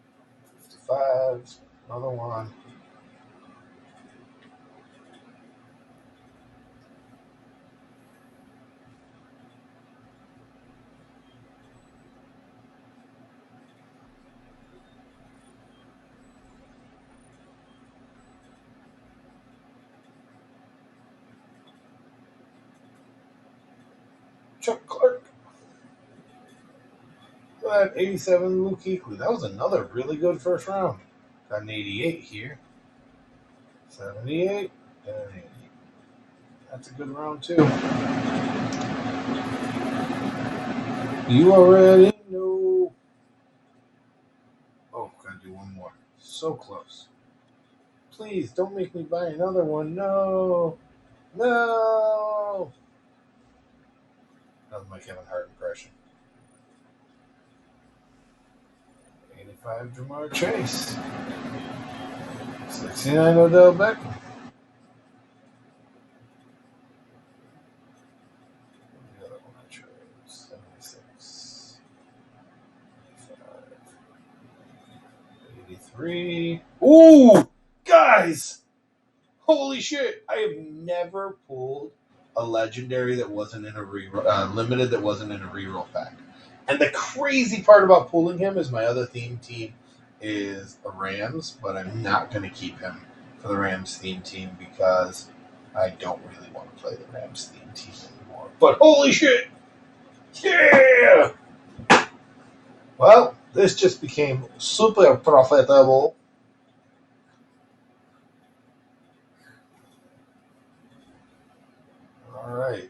55. Another one. Chuck Clark. That 87 Luke Kuechly. That was another really good first round. Got an 88 here. 78 and an 80. That's a good round too. You already know. Oh, gotta do one more. So close. Please don't make me buy another one. No. No. That was my Kevin Hart impression. 85 Jamar Chase. 69 Odell Beckham. The other one I chose. 33. Ooh, guys! Holy shit! I have never pulled a legendary that wasn't in a limited that wasn't in a reroll pack. And the crazy part about pulling him is my other theme team is the Rams, but I'm not going to keep him for the Rams theme team because I don't really want to play the Rams theme team anymore. But holy shit! Yeah! Well, this just became super profitable. All right.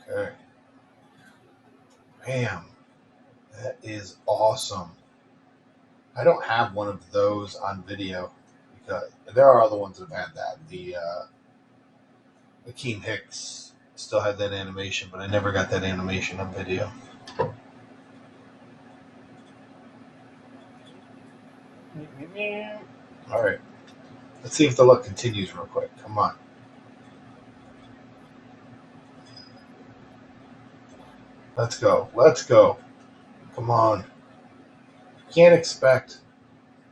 Okay. Bam. That is awesome. I don't have one of those on video because there are other ones that have had that. The Akeem Hicks still had that animation, but I never got that animation on video. All right. Let's see if the luck continues real quick. Come on. Let's go. Let's go. Come on. Can't expect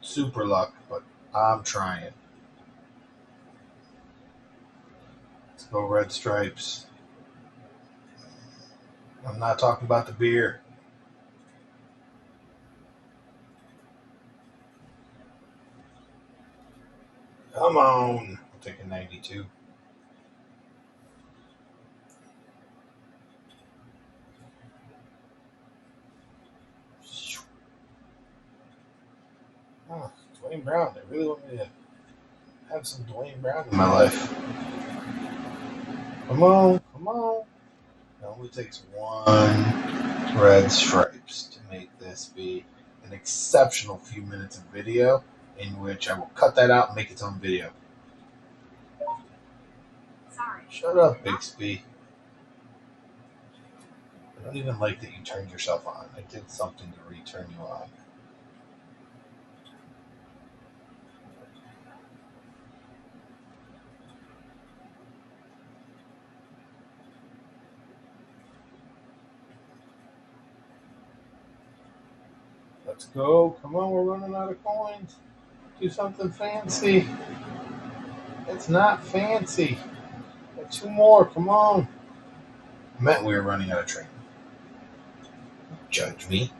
super luck, but I'm trying. Let's go red stripes. I'm not talking about the beer. Come on. I'll take a 92. Oh, Dwayne Brown. They really want me to have some Dwayne Brown in my life. Come on. Come on. It only takes one red stripes to make this be an exceptional few minutes of video in which I will cut that out and make its own video. Sorry. Shut up, Bixby. I don't even like that you turned yourself on. I did something to return you on. Let's go. Come on, we're running out of coins. Do something fancy. It's not fancy. Got two more. Come on. I meant we were running out of train. Judge me.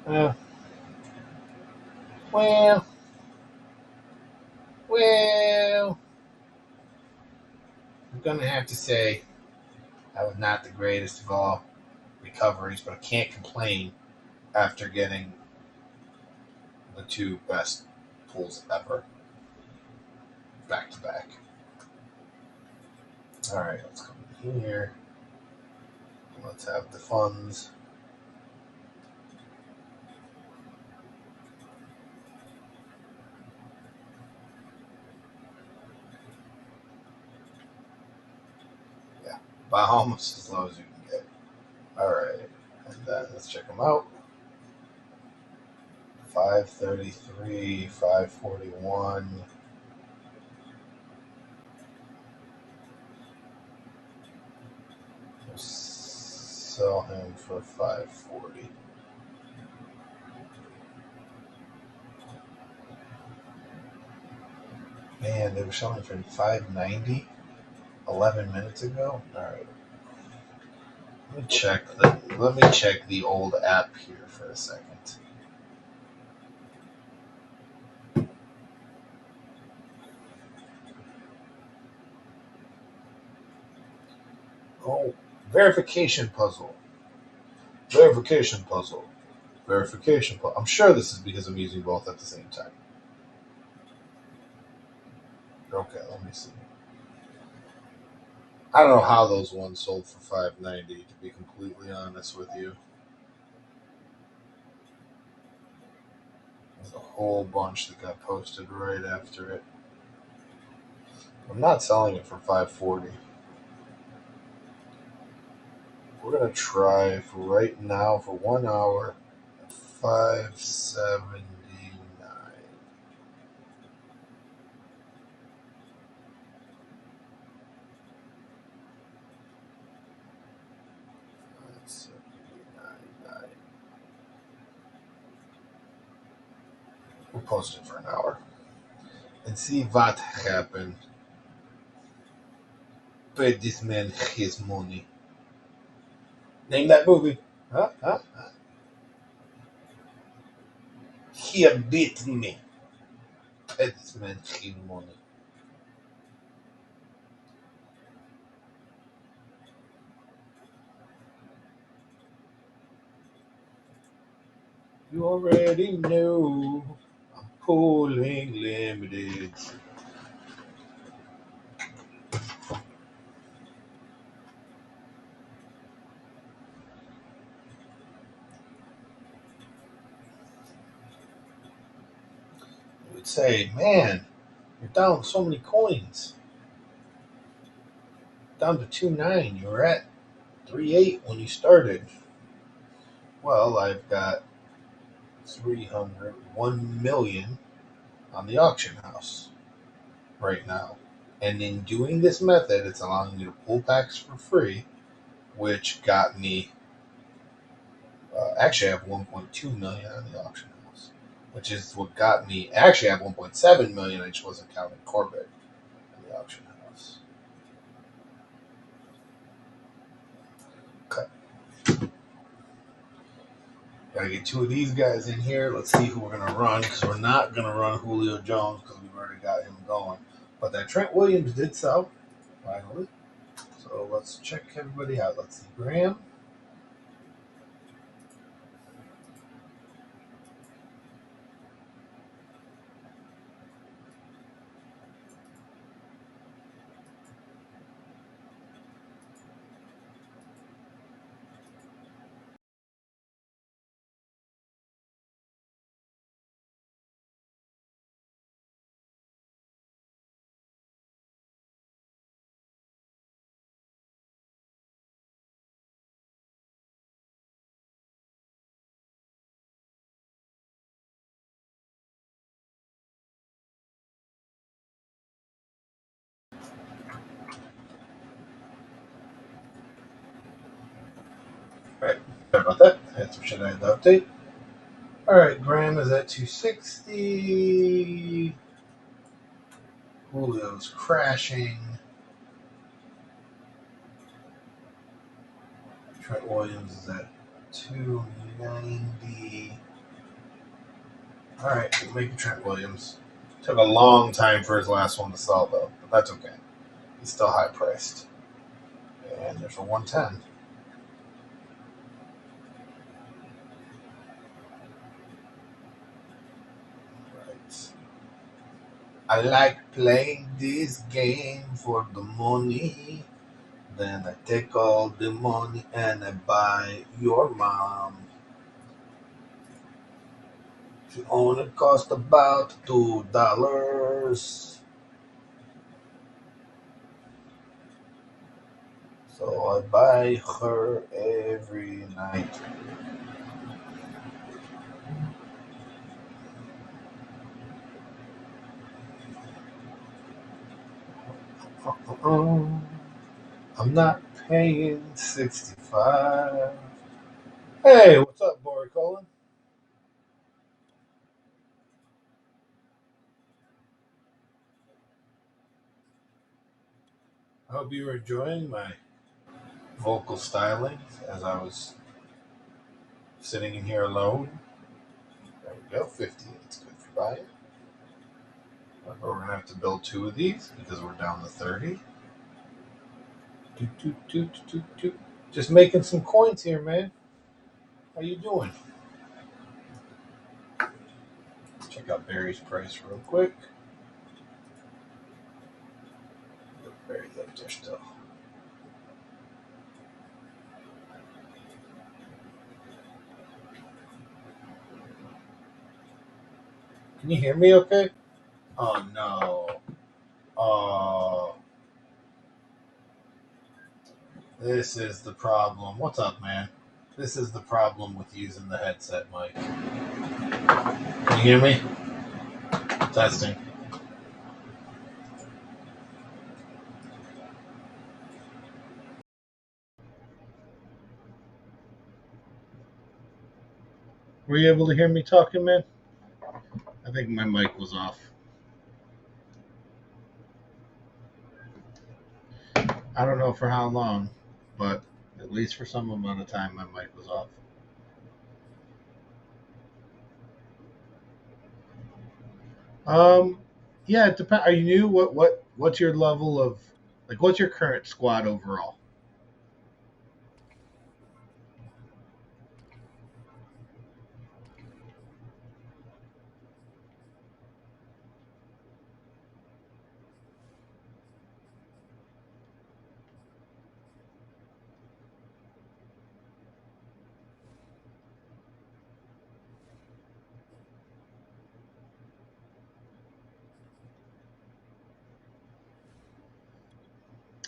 Well, I'm going to have to say that was not the greatest of all recoveries, but I can't complain after getting the two best pulls ever back to back. All right, let's come in here. Let's have the funds. Yeah, by almost as low as you can get. All right, and then let's check them out. 533, 541. We'll sell him for 540. Man, they were selling for 590 11 minutes ago. All right. Let me check the old app here for a second. Oh, verification puzzle. Verification puzzle. Verification puzzle. I'm sure this is because I'm using both at the same time. Okay, let me see. I don't know how those ones sold for $5.90, to be completely honest with you. There's a whole bunch that got posted right after it. I'm not selling it for $5.40. We're going to try for right now for 1 hour at $5.79. We'll post it for an hour and see what happened. Pay this man his money. Name that movie. Huh? He beat me. Pay this man his money. You already know I'm pulling limited. You would say, man, you're down so many coins. Down to 2.9. You were at 3.8 when you started. Well, I've got 1 million on the auction house right now. And in doing this method, it's allowing me to pull packs for free, which got me. Actually, I have 1.2 million on the auction house, which is what got me. Actually, I have 1.7 million. I just wasn't counting Corbett in the auction house. Okay. Gotta get 2 of these guys in here. Let's see who we're gonna run, because we're not gonna run Julio Jones because we've already got him going. But that Trent Williams did sell, finally. So let's check everybody out. Let's see. Graham. Right. Sorry about that. I had some shit I had to update. Alright, Graham is at 260. Julio's crashing. Trent Williams is at 290. Alright, we'll make it Trent Williams. Took a long time for his last one to sell, though, but that's okay. He's still high priced. And there's a 110. Right. I like playing this game for the money. Then I take all the money and I buy your mom. She only cost about $2. So I buy her every night. I'm not paying 65. Hey, what's up, Bory Colin? I hope you were enjoying my vocal styling as I was sitting in here alone. There we go, 50. That's good for buying. But we're going to have to build 2 of these because we're down to 30. Just making some coins here, man. How you doing? Check out Barry's price real quick. Barry's up there still. Can you hear me okay? Oh, no. Oh, this is the problem. What's up, man? This is the problem with using the headset mic. Can you hear me? Testing. Were you able to hear me talking, man? I I think my mic was off. I don't know for how long, but at least for some amount of time, my mic was off. Yeah, it depends. Are you new? What's your level of, like, what's your current squad overall?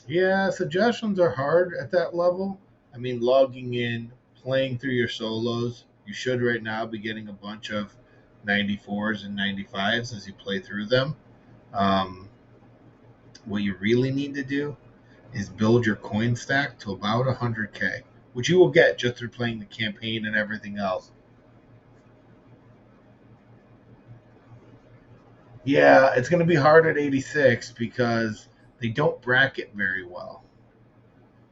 Yeah, suggestions are hard at that level. I mean, logging in, playing through your solos, you should right now be getting a bunch of 94s and 95s as you play through them. Um, what you really need to do is build your coin stack to about 100K, which you will get just through playing the campaign and everything else. Yeah, it's going to be hard at 86 because they don't bracket very well.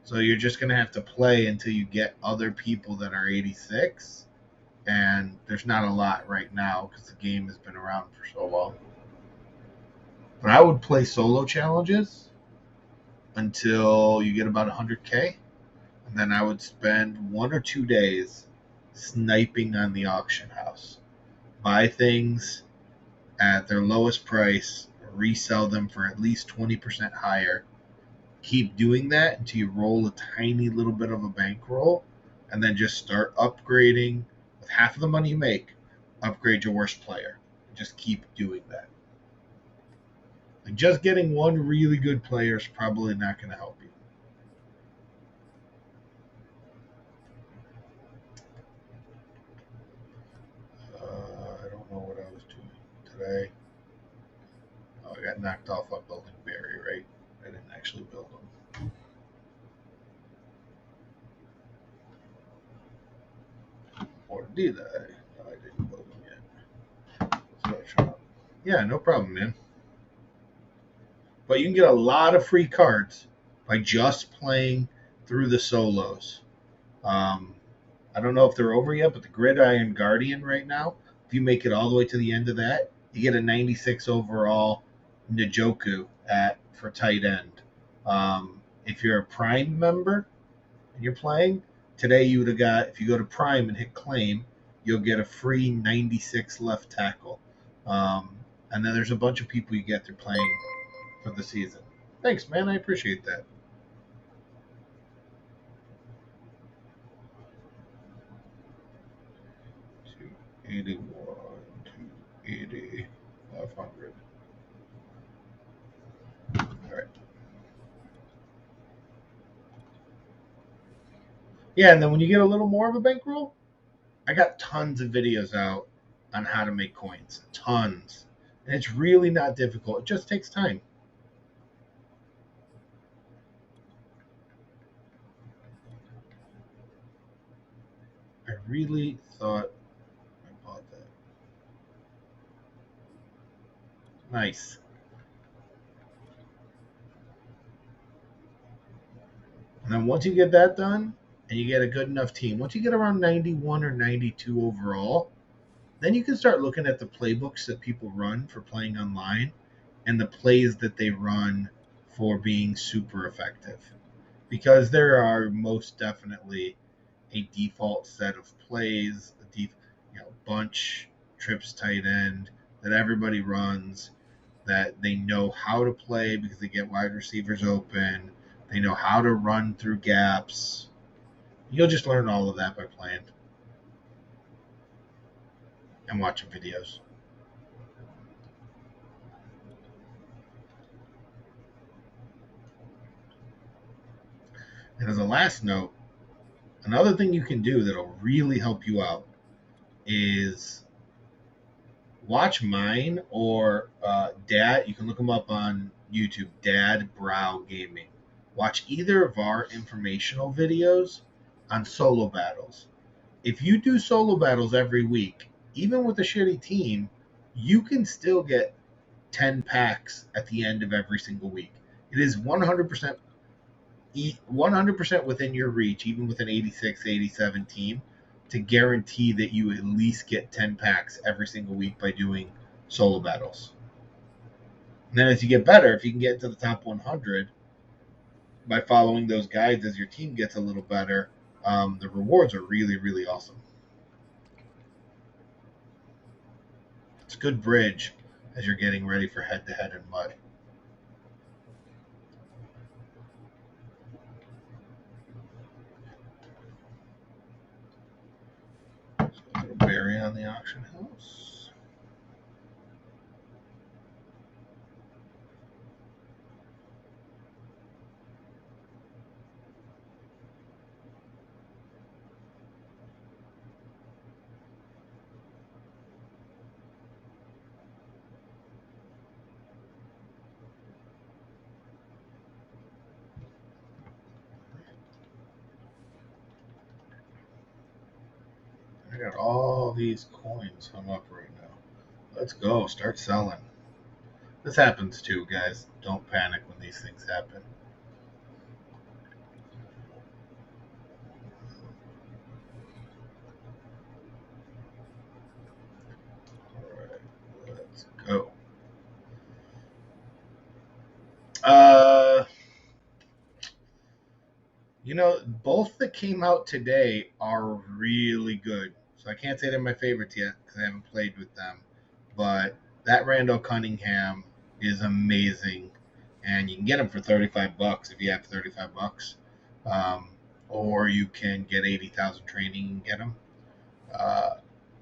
So you're just going to have to play until you get other people that are 86. And there's not a lot right now because the game has been around for so long. But I would play solo challenges until you get about 100K. And then I would spend 1 or 2 days sniping on the auction house. Buy things at their lowest price, resell them for at least 20% higher. Keep doing that until you roll a tiny little bit of a bankroll, and then just start upgrading with half of the money you make. Upgrade your worst player. Just keep doing that. Like, just getting one really good player is probably not going to help you. I don't know what I was doing today. Oh, I got knocked off on building Barry, right? I didn't actually build him. Or did I? No, I didn't build him yet. So, yeah, no problem, man. But you can get a lot of free cards by just playing through the solos. I don't know if they're over yet, but the Gridiron Guardian right now, if you make it all the way to the end of that, you get a 96 overall Njoku for tight end. If you're a Prime member and you're playing, today you would have got, if you go to Prime and hit claim, you'll get a free 96 left tackle. And then there's a bunch of people you get through playing for the season. Thanks, man. I appreciate that. $81, $280, $500. All right. Yeah, and then when you get a little more of a bankroll, I got tons of videos out on how to make coins. Tons. And it's really not difficult. It just takes time. I really thought I bought that. Nice. And then once you get that done, and you get a good enough team, once you get around 91 or 92 overall, then you can start looking at the playbooks that people run for playing online and the plays that they run for being super effective. Because there are most definitely a default set of plays, bunch, trips tight end that everybody runs, that they know how to play because they get wide receivers open. They know how to run through gaps. You'll just learn all of that by playing and watching videos. And as a last note, another thing you can do that'll really help you out is watch mine or Dad. You can look them up on YouTube, Dad Brow Gaming. Watch either of our informational videos on solo battles. If you do solo battles every week, even with a shitty team, you can still get 10 packs at the end of every single week. It is 100% within your reach, even with an 86, 87 team, to guarantee that you at least get 10 packs every single week by doing solo battles. And then as you get better, if you can get to the top 100 by following those guides as your team gets a little better, the rewards are really, really awesome. It's a good bridge as you're getting ready for head-to-head in Mud. Barry on the auction house. I got all these coins hung up right now. Let's go. Start selling. This happens too, guys. Don't panic when these things happen. Alright, let's go. Both that came out today are really good. So I can't say they're my favorites yet because I haven't played with them. But that Randall Cunningham is amazing. And you can get them for $35 if you have $35. Or you can get 80,000 training and get them.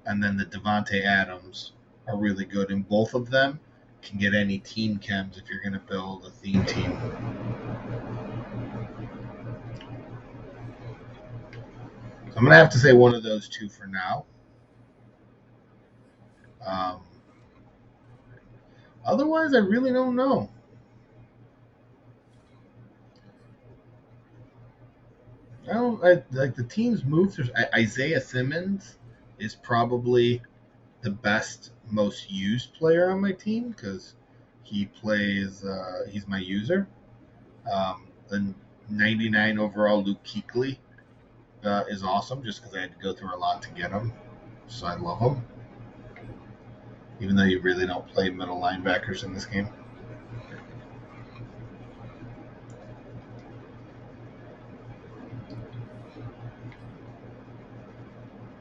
And then the Devontae Adams are really good. And both of them can get any team chems if you're going to build a theme team. So I'm going to have to say one of those two for now. Otherwise, I really don't know. Like the teams move through. Isaiah Simmons is probably the best, most used player on my team because he plays. He's my user. The 99 overall Luke Kuechly is awesome just because I had to go through a lot to get him. So I love him. Even though you really don't play middle linebackers in this game.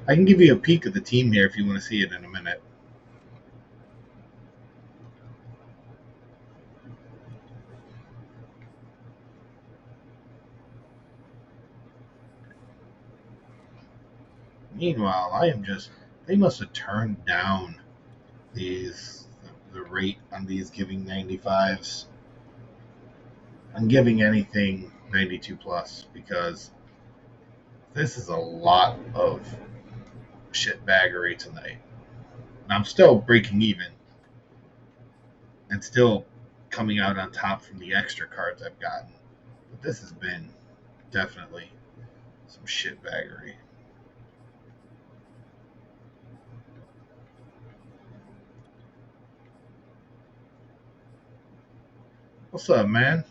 I can give you a peek of the team here if you want to see it in a minute. Meanwhile, they must have turned down the rate on these giving 95s. I'm giving anything 92 plus because this is a lot of shitbaggery tonight. And I'm still breaking even and still coming out on top from the extra cards I've gotten. But this has been definitely some shitbaggery. What's up, man?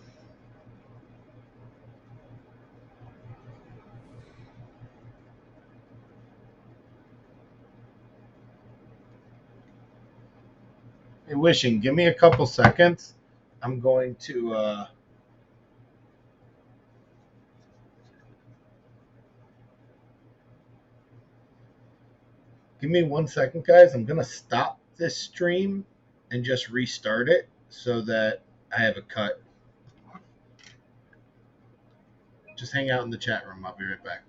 Hey, Wishing, give me a couple seconds. I'm going to give me 1 second, guys. I'm going to stop this stream and just restart it so that I have a cut. Just hang out in the chat room. I'll be right back.